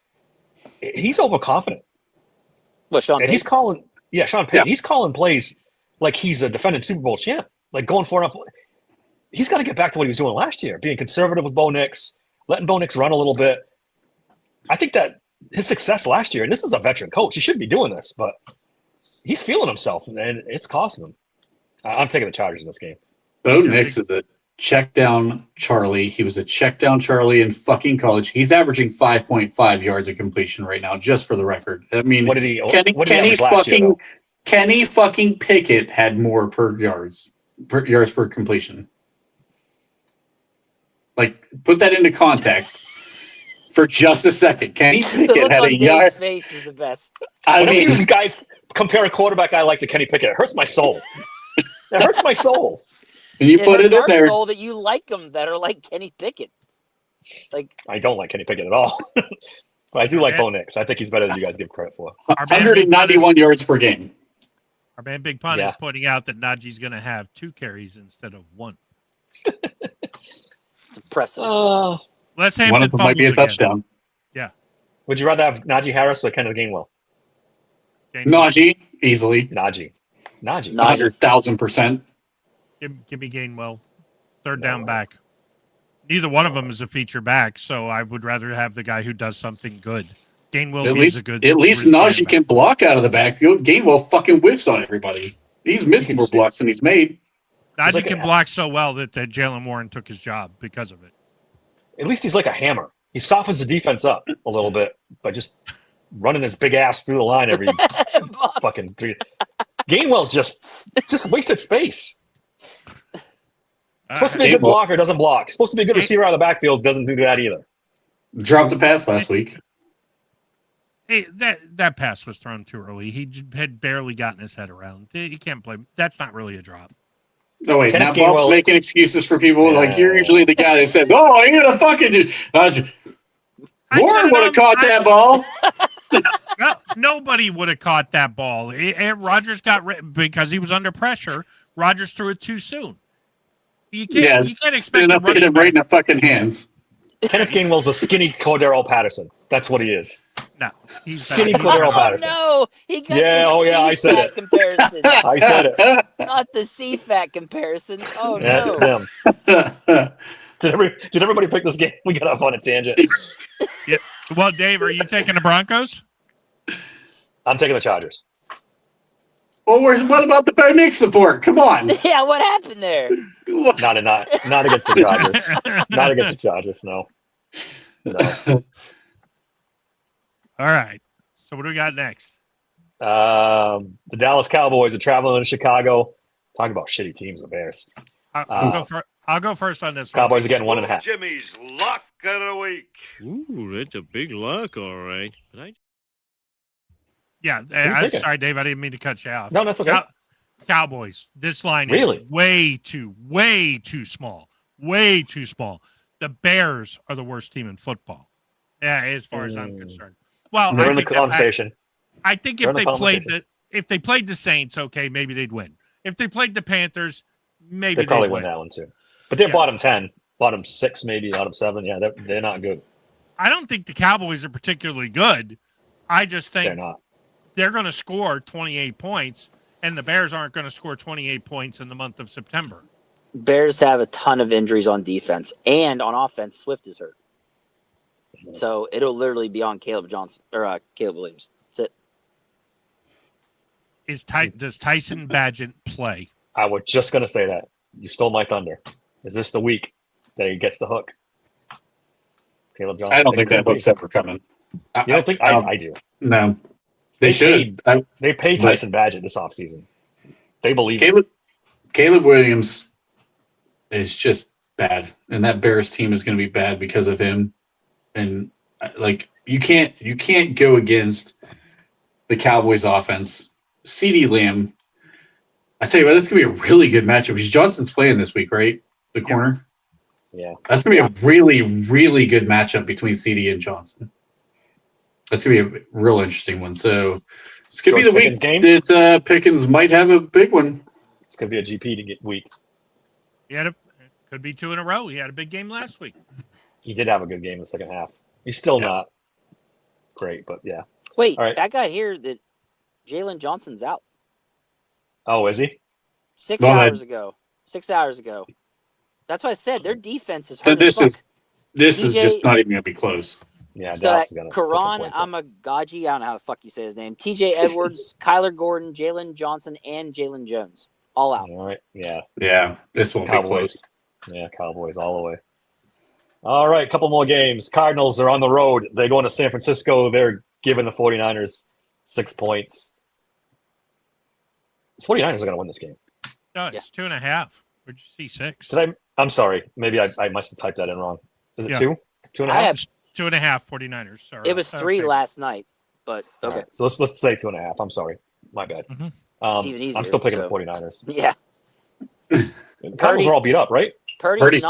he's overconfident. What, Sean Payton? He's calling, Sean Payton. Yeah. He's calling plays like he's a defending Super Bowl champ, like going for it. He's got to get back to what he was doing last year, being conservative with Bo Nix, letting Bo Nix run a little bit. I think that his success last year, and this is a veteran coach, he shouldn't be doing this, but he's feeling himself, and it's costing him. I'm taking the Chargers in this game. Bo Nix is a check down Charlie. He was a check down Charlie in fucking college. He's averaging 5.5 yards of completion right now, just for the record. I mean, Kenny fucking Pickett had more yards per completion. Like, put that into context for just a second. Kenny Pickett had a yard. Face is the best. I mean, you guys compare a quarterback I like to Kenny Pickett. It hurts my soul. It hurts my soul. And you put it in there. Soul that you like them that are like Kenny Pickett. Like, I don't like Kenny Pickett at all. But I do like Bo Nix. I think he's better than you guys give credit for. 191 yards per game. Our man Big Pun is pointing out that Najee's going to have 2 carries instead of 1. Impressive. Let's one of them might be a touchdown. Yeah. Would you rather have Najee Harris or Kenneth Gainwell? Najee, easily. Najee. 100,000%. Give me Gainwell. Third down back. Neither one of them is a feature back, so I would rather have the guy who does something good. Gainwell is a good. At least Najee can block out of the backfield. Gainwell fucking whiffs on everybody. He's missing more blocks than he's made. Najee can block so well that Jalen Warren took his job because of it. At least he's like a hammer. He softens the defense up a little bit by just running his big ass through the line every fucking 3. Gainwell's just wasted space. Supposed to be a good blocker, doesn't block. Supposed to be a good receiver out of the backfield, doesn't do that either. Dropped a pass last week. Hey, that pass was thrown too early. He had barely gotten his head around. You can't blame. That's not really a drop. No, wait. Now Bob's making excuses for people. Like, you're usually the guy that said, oh, you're going to fucking... Warren would have caught that ball. No, nobody would have caught that ball. Rodgers because he was under pressure. Rodgers threw it too soon. You can't expect enough to hit him right in the fucking hands. Kenneth Gainwell's a skinny Cordero Patterson. That's what he is. No, he's skinny Cordero Patterson. No, he got I said it. Comparison. I said it. Not the C-fat comparison. Oh That's no. him. Did everybody pick this game? We got off on a tangent. Yeah. Well, Dave, are you taking the Broncos? I'm taking the Chargers. Well, what about the Bo Nix support? Come on. Yeah, what happened there? Not against the Chargers. Not against the Chargers. No. All right. So what do we got next? The Dallas Cowboys are traveling to Chicago. Talking about shitty teams, the Bears. I'll go first on this Cowboys are getting 1.5. Jimmy's lock of the week. Ooh, that's a big lock, all right. But I'm sorry, Dave. I didn't mean to cut you off. No, that's okay. Cowboys. This line really is way too small. Way too small. The Bears are the worst team in football. Yeah, as far as I'm concerned. Well, they're in the conversation. I think if they played the Saints, okay, maybe they'd win. If they played the Panthers, maybe they'd probably win that one too. But they're bottom 10, bottom 6, maybe bottom 7. Yeah, they're not good. I don't think the Cowboys are particularly good. I just think they're not. They're going to score 28 points, and the Bears aren't going to score 28 points in the month of September. Bears have a ton of injuries on defense, and on offense, Swift is hurt. So it'll literally be on Caleb Johnson or Caleb Williams. That's it. Does Tyson Bagent play? I was just going to say that. You stole my thunder. Is this the week that he gets the hook? Caleb Johnson. I don't think that hook's ever coming. You don't think? I do. No. They should. They paid Tyson Bagent this offseason. They believe Caleb Williams is just bad, and that Bears team is going to be bad because of him. And you can't go against the Cowboys offense. CeeDee Lamb. I tell you what, that's going to be a really good matchup because Johnson's playing this week, right? The corner. Yeah. That's going to be a really, really good matchup between CeeDee and Johnson. That's going to be a real interesting one. So this could be the week that Pickens might have a big one. It's going to be a GP to get week. Could be 2 in a row. He had a big game last week. He did have a good game in the second half. He's still not great, but yeah. Wait, all right. I got here that Jalen Johnson's out. Oh, is he? 6 hours ago. 6 hours ago. That's why I said their defense is hurt. This is just not even going to be close. Yeah, so Dallas is going to Karan Amagaji, I don't know how the fuck you say his name. TJ Edwards, Kyler Gordon, Jalen Johnson, and Jalen Jones. All out. All right. Yeah. Yeah. This won't be close. Yeah, Cowboys all the way. All right, a couple more games. Cardinals are on the road. They're going to San Francisco. They're giving the 49ers 6 points. The 49ers are going to win this game. No, it's 2.5. Where'd you see 6? I'm sorry. Maybe I must have typed that in wrong. Is it 2? 2.5? I have 2.5 49ers. Sorry. It was 3 last night, but okay. Right, so let's say 2.5. I'm sorry. My bad. Mm-hmm. It's even easier, I'm still picking the 49ers. Yeah. The Cardinals are all beat up, right? Purdy's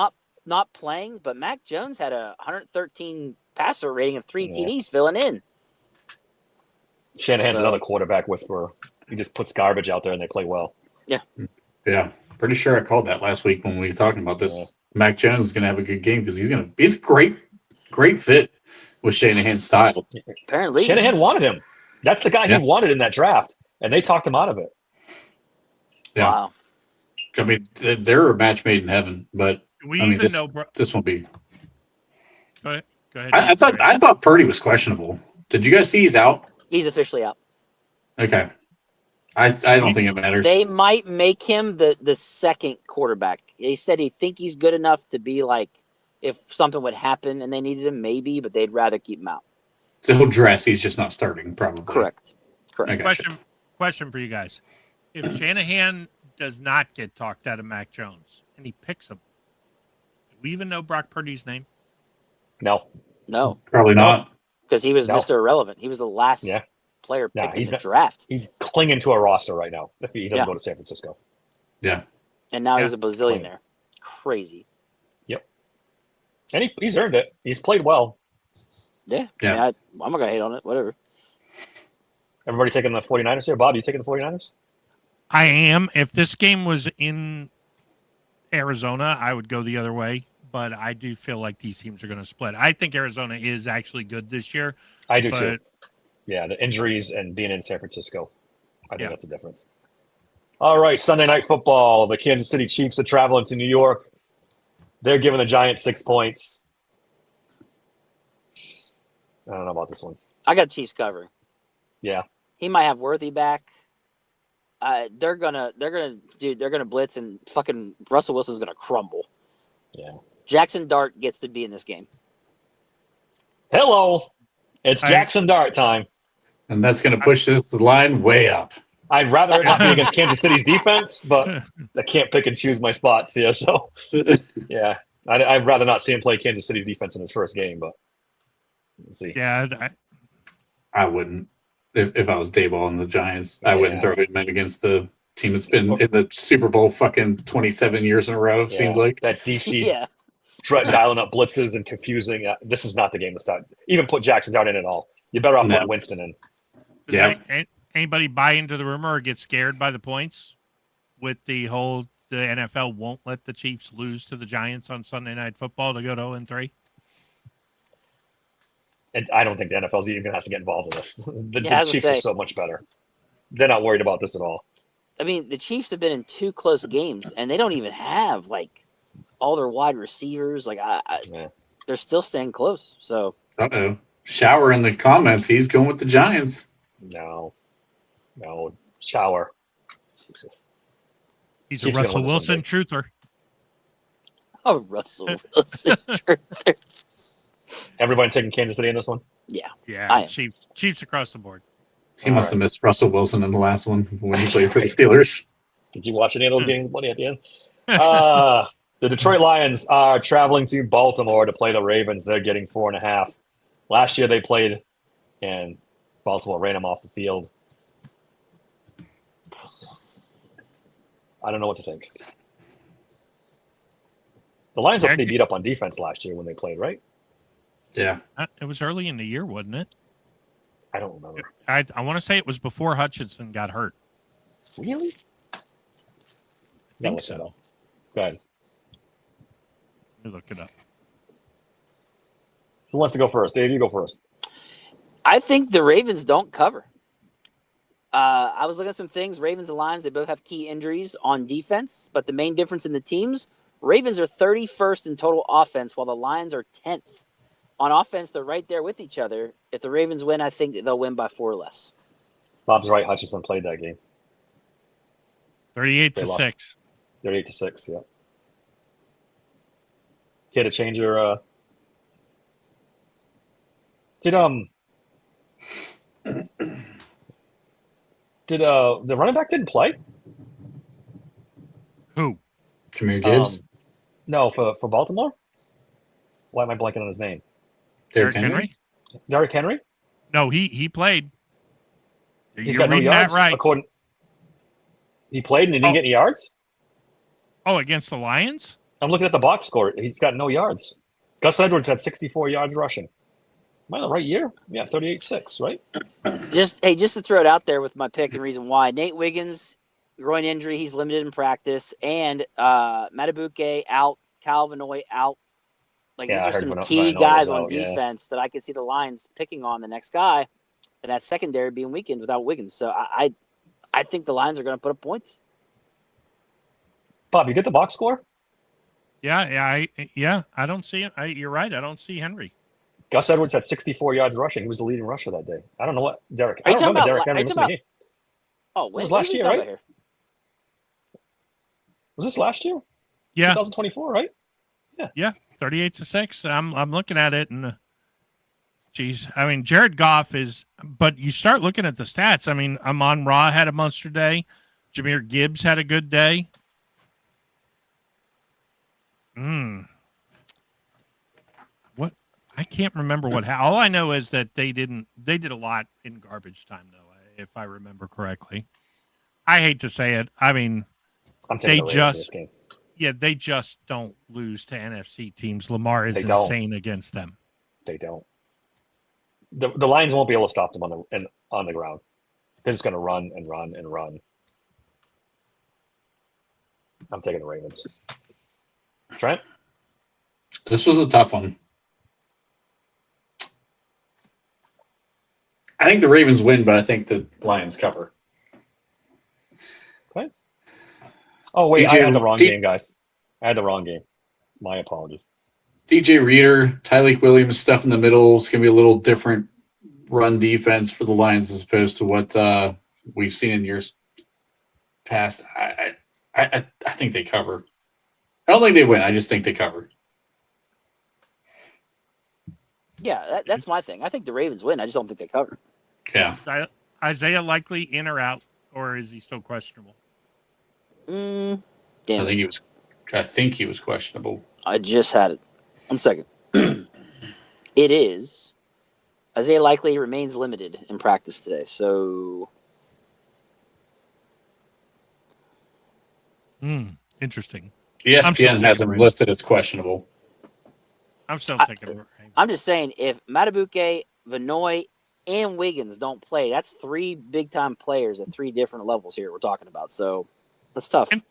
not playing, but Mac Jones had a 113 passer rating of 3 TDs filling in. Shanahan's another quarterback whisperer. He just puts garbage out there and they play well. Yeah. Yeah. Pretty sure I called that last week when we were talking about this. Yeah. Mac Jones is going to have a good game because he's a great fit with Shanahan's style. Apparently. Shanahan wanted him. That's the guy he wanted in that draft, and they talked him out of it. Yeah. Wow. I mean, they're a match made in heaven, but this won't be. Go ahead. I thought Purdy was questionable. Did you guys see he's out? He's officially out. Okay. I don't think it matters. They might make him the second quarterback. They said he think he's good enough to be like If something would happen and they needed him, maybe, but they'd rather keep him out. So he'll dress. He's just not starting, probably. Correct. I gotcha. Question for you guys: if Shanahan does not get talked out of Mac Jones and he picks him, do we even know Brock Purdy's name? No. Probably not. Because he was Mr. Irrelevant. He was the last player picked in the draft. He's clinging to a roster right now if he doesn't go to San Francisco. Yeah. And now he's a bazillionaire. Crazy. Yep. And he's earned it. He's played well. Yeah. I mean, I'm not going to hate on it. Whatever. Everybody taking the 49ers here? Bob, you taking the 49ers? I am. If this game was in Arizona, I would go the other way. But I do feel like these teams are going to split. I think Arizona is actually good this year. I do too. Yeah, the injuries and being in San Francisco. I think that's a difference. All right, Sunday Night Football. The Kansas City Chiefs are traveling to New York. They're giving the Giants 6 points. I don't know about this one. I got Chiefs covering. Yeah. He might have Worthy back. They're gonna blitz and fucking Russell Wilson's gonna crumble. Yeah. Jackson Dart gets to be in this game. Hello. It's Jackson Dart time. And that's going to push this line way up. I'd rather it not be against Kansas City's defense, but I can't pick and choose my spots here. So, yeah, I'd rather not see him play Kansas City's defense in his first game, but let's see. Yeah, I wouldn't. If I was Dayball and the Giants, I wouldn't throw him in against the team that's been in the Super Bowl fucking 27 years in a row, seems like. That DC dialing up blitzes and confusing. This is not the game to start. Even put Jackson Dart in at all. You're better off putting Winston in. Anybody buy into the rumor or get scared by the points with the NFL won't let the Chiefs lose to the Giants on Sunday Night Football to go to 0-3? And I don't think the NFL's even going to have to get involved in this. The Chiefs are so much better. They're not worried about this at all. I mean, the Chiefs have been in 2 close games, and they don't even have, like, all their wide receivers. Like, they're still staying close. So, Shower in the comments. He's going with the Giants. No. Shower. Jesus. He's a Russell Wilson truther. Oh, Russell Wilson truther. Everybody taking Kansas City in this one? Yeah. Chiefs across the board. He must have missed Russell Wilson in the last one when he played for the Steelers. Did you watch any of those games, buddy, at the end? The Detroit Lions are traveling to Baltimore to play the Ravens. They're getting 4.5. Last year they played, and Baltimore ran them off the field. I don't know what to think. The Lions were pretty beat up on defense last year when they played, right? Yeah. It was early in the year, wasn't it? I don't remember. I want to say it was before Hutchinson got hurt. Really? I think so. Go ahead. Let me look it up. Who wants to go first? Dave, you go first. I think the Ravens don't cover. I was looking at some things. Ravens and Lions, they both have key injuries on defense, but the main difference in the teams, Ravens are 31st in total offense, while the Lions are 10th. On offense, they're right there with each other. If the Ravens win, I think they'll win by 4 or less. Bob's right. Hutchinson played that game. 38-6. 38-6, yeah. Care to change your Did the running back didn't play? Who? Jahmyr Gibbs? No, for Baltimore? Why am I blanking on his name? Derrick Henry? Derrick Henry? No, he played. He's got no yards. Right. He played and he didn't get any yards? Oh, against the Lions? I'm looking at the box score. He's got no yards. Gus Edwards had 64 yards rushing. Am I in the right year? Yeah, 38-6, right? Just to throw it out there with my pick and reason why. Nate Wiggins, groin injury, he's limited in practice. And Matabuke out, Calvinoy out. Like, these are some key guys on defense that I could see the Lions picking on the next guy, and that secondary being weakened without Wiggins. So I think the Lions are going to put up points. Bob, you get the box score? Yeah, I don't see it. You're right. I don't see Henry. Gus Edwards had 64 yards rushing. He was the leading rusher that day. I don't know what Derrick. I don't remember Derrick Henry missing the game. Oh, it was last year, right? Was this last year? Yeah, 2024, right? Yeah, 38-6. I'm looking at it, and geez, I mean, Jared Goff is. But you start looking at the stats. I mean, Amon-Ra had a monster day. Jahmyr Gibbs had a good day. What? I can't remember what. All I know is that they did a lot in garbage time, though, if I remember correctly. I hate to say it. I mean, I'm taking the Ravens this game. Yeah, they just don't lose to NFC teams. Lamar is They don't. insane against them. They don't. The Lions won't be able to stop them on the ground. They're just going to run and run and run. I'm taking the Ravens. Trent? This was a tough one. I think the Ravens win, but I think the Lions cover. Okay. Oh, wait, I had the wrong game, guys. I had the wrong game. My apologies. DJ Reader, Tyreek Williams, stuff in the middle is going to be a little different run defense for the Lions as opposed to what we've seen in years past. I think they cover. I don't think they win. I just think they cover. Yeah, that's my thing. I think the Ravens win. I just don't think they cover. Yeah. Isaiah likely in or out, or is he still questionable? Damn. I think he was questionable. I just had it. 1 second. It is. Isaiah likely remains limited in practice today. So. Interesting. ESPN has him listed as questionable. I'm still taking. I'm just saying, if Matabuke, Vanoy, and Wiggins don't play, that's 3 big-time players at 3 different levels here we're talking about. So that's tough. And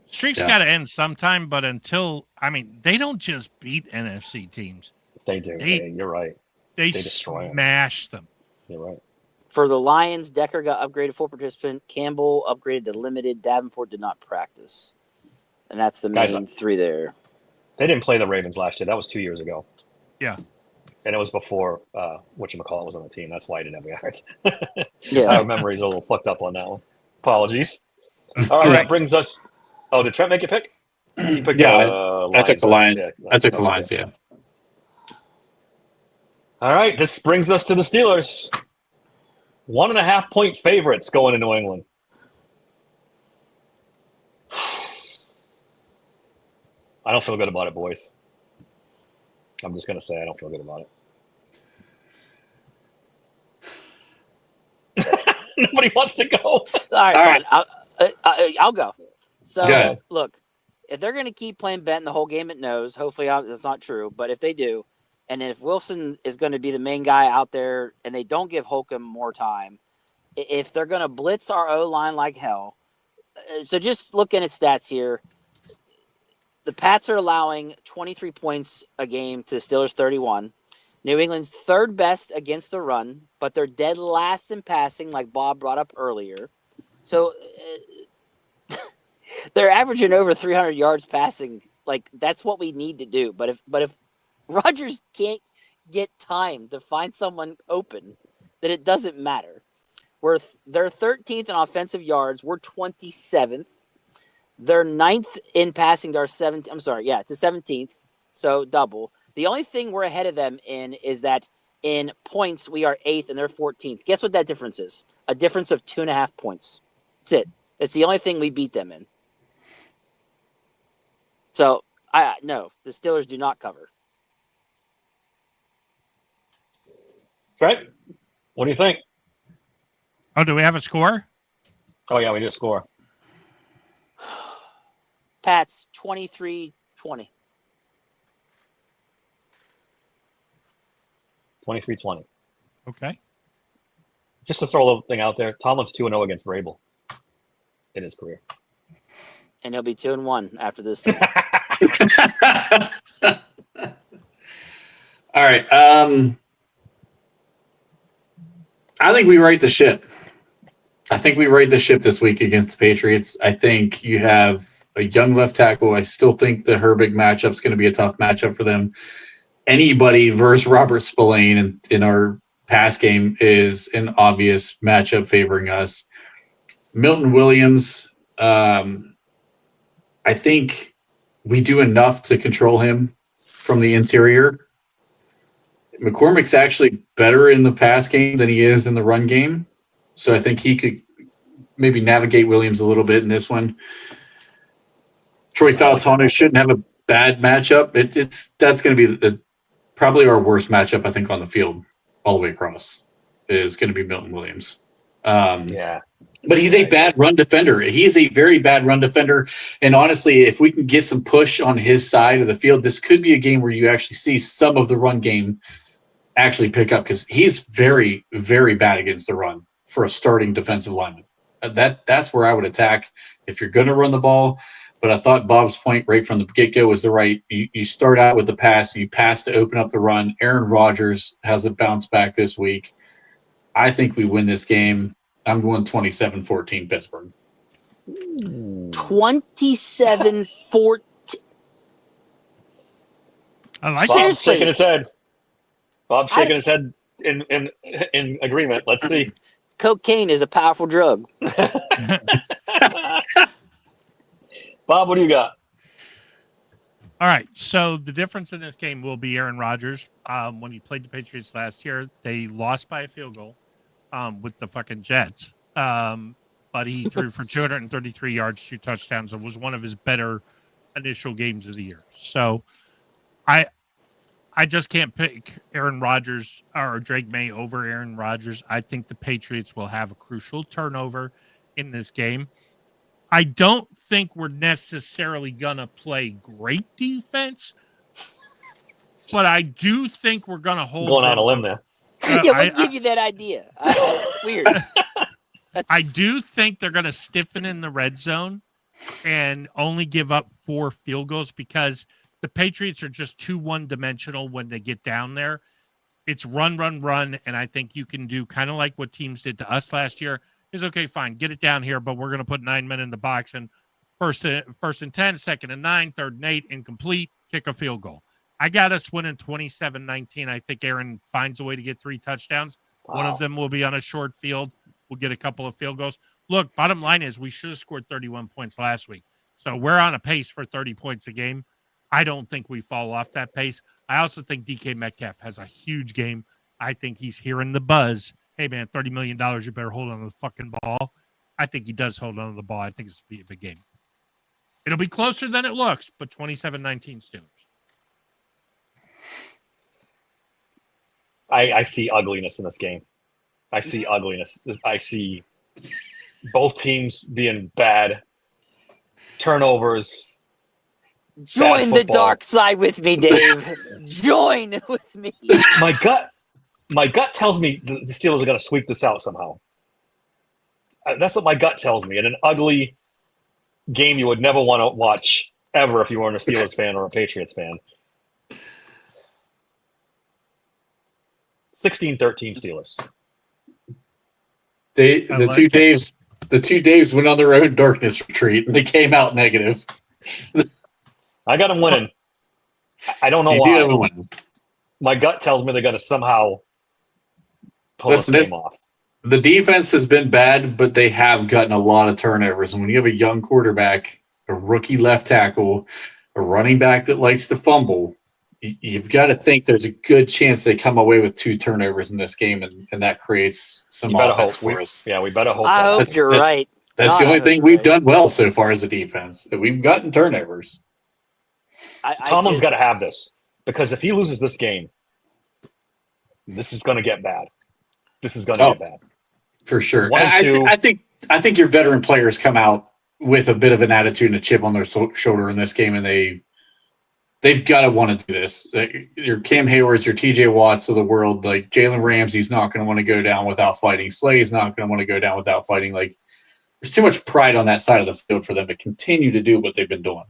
streaks got to end sometime, but they don't just beat NFC teams. They do. You're right. They destroy smash them. You're right. For the Lions, Decker got upgraded full participant. Campbell upgraded to limited. Davenport did not practice. And that's the main 3 there. They didn't play the Ravens last year. That was 2 years ago. Yeah. And it was before whatchamacallit was on the team. That's why he didn't have yards. Yeah. Our memory's a little fucked up on that one. Apologies. All right, that brings us. Oh, did Trent make a pick? He picked I took the Lions. Yeah, I took the Lions, yeah. All right, this brings us to the Steelers. 1.5 point favorites going to New England. I don't feel good about it, boys. I'm just going to say I don't feel good about it. Nobody wants to go. All right. I'll go. So, look, if they're going to keep playing Benton the whole game at nose, hopefully that's not true, but if they do, and if Wilson is going to be the main guy out there and they don't give Holcomb more time, if they're going to blitz our O-line like hell, so just looking at stats here, the Pats are allowing 23 points a game to the Steelers 31. New England's 3rd best against the run, but they're dead last in passing, like Bob brought up earlier. So they're averaging over 300 yards passing. Like, that's what we need to do. But if Rodgers can't get time to find someone open, then it doesn't matter. They're 13th in offensive yards. We're 27th. They're 9th in passing to our 17th. I'm sorry, yeah, to 17th. So double. The only thing we're ahead of them in is that in points we are 8th and they're 14th. Guess what that difference is? A difference of 2.5 points. That's it. It's the only thing we beat them in. So no, the Steelers do not cover. Trent, what do you think? Oh, do we have a score? Oh yeah, we did a score. Pats 23-20. 23-20. Okay. Just to throw a little thing out there, Tomlin's 2-0 against Vrabel in his career. And he'll be 2-1 after this. All right. I think we right the ship. I think we right the ship this week against the Patriots. I think you have a young left tackle. I still think the Herbig matchup is going to be a tough matchup for them. Anybody versus Robert Spillane in our pass game is an obvious matchup favoring us. Milton Williams, I think we do enough to control him from the interior. McCormick's actually better in the pass game than he is in the run game. So I think he could maybe navigate Williams a little bit in this one. Troy Fautano shouldn't have a bad matchup. That's going to be probably our worst matchup, I think, on the field all the way across is going to be Milton Williams. Yeah. But he's a bad run defender. He's a very bad run defender. And honestly, if we can get some push on his side of the field, this could be a game where you actually see some of the run game actually pick up because he's very, very bad against the run for a starting defensive lineman. That's where I would attack if you're going to run the ball. But I thought Bob's point right from the get-go was the right. You start out with the pass, you pass to open up the run. Aaron Rodgers has a bounce back this week. I think we win this game. I'm going 27-14 Pittsburgh. 27-14. I like Bob's shaking his head. Bob's shaking his head in agreement. Let's see. Cocaine is a powerful drug. Bob, what do you got? All right. So the difference in this game will be Aaron Rodgers. When he played the Patriots last year, they lost by a field goal with the fucking Jets. But he threw for 233 yards, 2 touchdowns. It was one of his better initial games of the year. So I just can't pick Aaron Rodgers or Drake May over Aaron Rodgers. I think the Patriots will have a crucial turnover in this game. I don't think we're necessarily going to play great defense, but I do think we're going to hold. Going on a limb there. What give you that idea? Weird. I do think they're going to stiffen in the red zone and only give up 4 field goals because the Patriots are just too one-dimensional when they get down there. It's run, and I think you can do kind of like what teams did to us last year. Is okay, fine, get it down here, but we're going to put 9 men in the box and first and 10, second and 9, third and 8, incomplete, kick a field goal. I got us winning 27-19. I think Aaron finds a way to get 3 touchdowns. Wow. One of them will be on a short field. We'll get a couple of field goals. Look, bottom line is we should have scored 31 points last week. So we're on a pace for 30 points a game. I don't think we fall off that pace. I also think DK Metcalf has a huge game. I think he's hearing the buzz. Hey, man, $30 million, you better hold on to the fucking ball. I think he does hold on to the ball. I think it's going to be a big game. It'll be closer than it looks, but 27-19 Steelers. I see ugliness in this game. I see ugliness. I see both teams being bad. Turnovers. Join the dark side with me, Dave. Join with me. My gut tells me the Steelers are going to sweep this out somehow. That's what my gut tells me. And an ugly game you would never want to watch ever if you weren't a Steelers fan or a Patriots fan. 16-13 Steelers. The two Daves went on their own darkness retreat and they came out negative. I got them winning. I don't know why. My gut tells me they're going to somehow pull this game off. The defense has been bad, but they have gotten a lot of turnovers. And when you have a young quarterback, a rookie left tackle, a running back that likes to fumble, you've got to think there's a good chance they come away with 2 turnovers in this game, and that creates some offense for us. Yeah, we better hope. I hope you're right. That's the only thing we've done well so far as a defense. We've gotten turnovers. Tomlin's got to have this because if he loses this game, this is going to get bad. This is going to get bad. For sure. I think your veteran players come out with a bit of an attitude and a chip on their shoulder in this game, and they've got to want to do this. Your Cam Haywards, your TJ Watts of the world, like Jalen Ramsey's not going to want to go down without fighting. Slay's not going to want to go down without fighting. Like, there's too much pride on that side of the field for them to continue to do what they've been doing.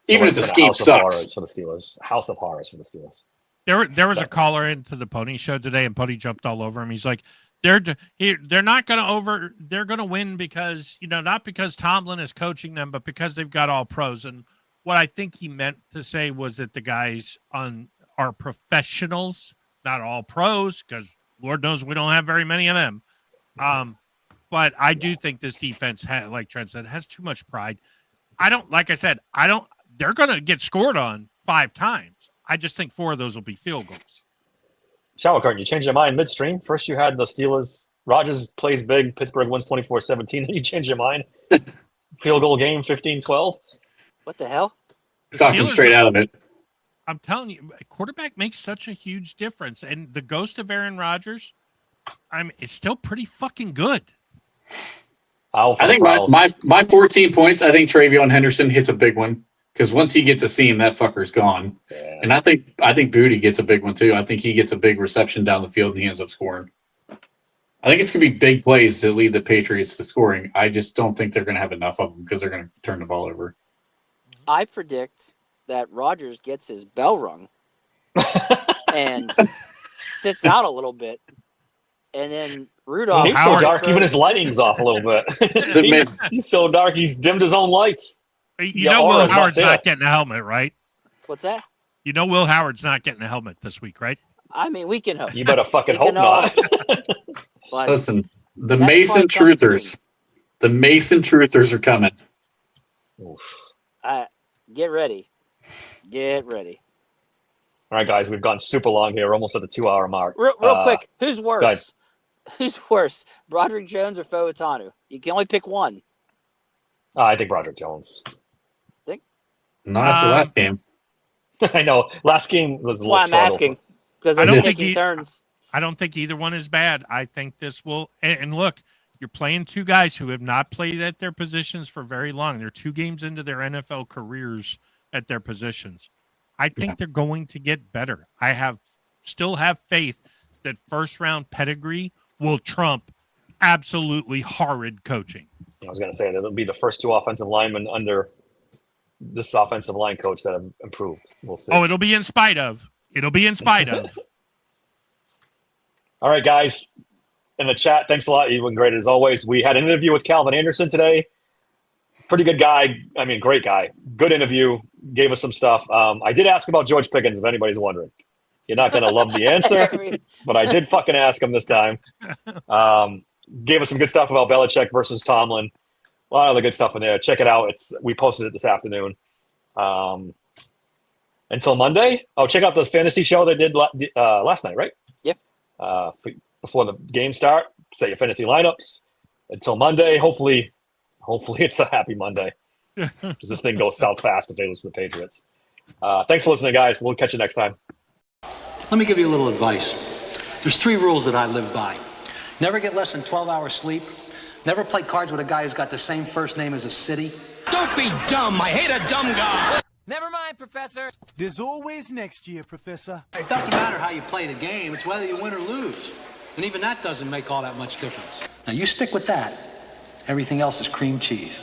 Even if the scheme sucks. For the Steelers. House of horrors for the Steelers. There was a caller into the Pony Show today, and Pony jumped all over him. He's like, they're not going to they're going to win because, not because Tomlin is coaching them, but because they've got all pros. And what I think he meant to say was that the guys are professionals, not all pros, because Lord knows we don't have very many of them. But I do think this defense, like Trent said, has too much pride. they're going to get scored on 5 times. I just think 4 of those will be field goals. Shower curtain, you changed your mind midstream. First you had the Steelers. Rodgers plays big. Pittsburgh wins 24-17. Then you changed your mind. Field goal game, 15-12. What the hell? Talking straight out of it. I'm telling you, a quarterback makes such a huge difference. And the ghost of Aaron Rodgers, is still pretty fucking good. I think my 14 points, I think Travion Henderson hits a big one. Because once he gets a seam, that fucker's gone. Yeah. And I think Booty gets a big one too. I think he gets a big reception down the field and he ends up scoring. I think it's going to be big plays that lead the Patriots to scoring. I just don't think they're going to have enough of them because they're going to turn the ball over. I predict that Rodgers gets his bell rung and sits out a little bit. And then Rudolph. He's so dark, even his lighting's off a little bit. He's so dark, he's dimmed his own lights. You know Will Howard's not getting a helmet, right? What's that? You know Will Howard's not getting a helmet this week, right? I mean, we can hope. You better fucking hope not. Listen, the Mason Truthers. The Mason Truthers are coming. Get ready. Get ready. All right, guys, we've gone super long here. We're almost at the 2-hour mark. Real quick, who's worse? Who's worse, Broderick Jones or Fowatanu? You can only pick one. I think Broderick Jones. Think? Not after last game. I know. Last game was a little Why I'm asking. Because I don't think turns. I don't think either one is bad. I think this will. And look, you're playing 2 guys who have not played at their positions for very long. They're 2 games into their NFL careers at their positions. I think they're going to get better. I still have faith that first-round pedigree will trump absolutely horrid coaching. I was going to say that it'll be the first 2 offensive linemen under this offensive line coach that have improved. We'll see. Oh, it'll be in spite of. It'll be in spite of. All right, guys. In the chat, thanks a lot. You've been great as always. We had an interview with Calvin Anderson today. Pretty good guy. I mean, great guy. Good interview. Gave us some stuff. I did ask about George Pickens, if anybody's wondering. You're not going to love the answer, but I did fucking ask him this time. Gave us some good stuff about Belichick versus Tomlin. A lot of the good stuff in there. Check it out. We posted it this afternoon. Until Monday. Oh, check out the fantasy show they did last night, right? Yep. Before the game start, set your fantasy lineups. Until Monday, hopefully it's a happy Monday. Because this thing goes south fast if they lose to the Patriots. Thanks for listening, guys. We'll catch you next time. Let me give you a little advice. There's 3 rules that I live by. Never get less than 12 hours sleep. Never play cards with a guy who's got the same first name as a city. Don't be dumb. I hate a dumb guy. Never mind, Professor. There's always next year, Professor. It doesn't matter how you play the game. It's whether you win or lose. And even that doesn't make all that much difference. Now, you stick with that. Everything else is cream cheese.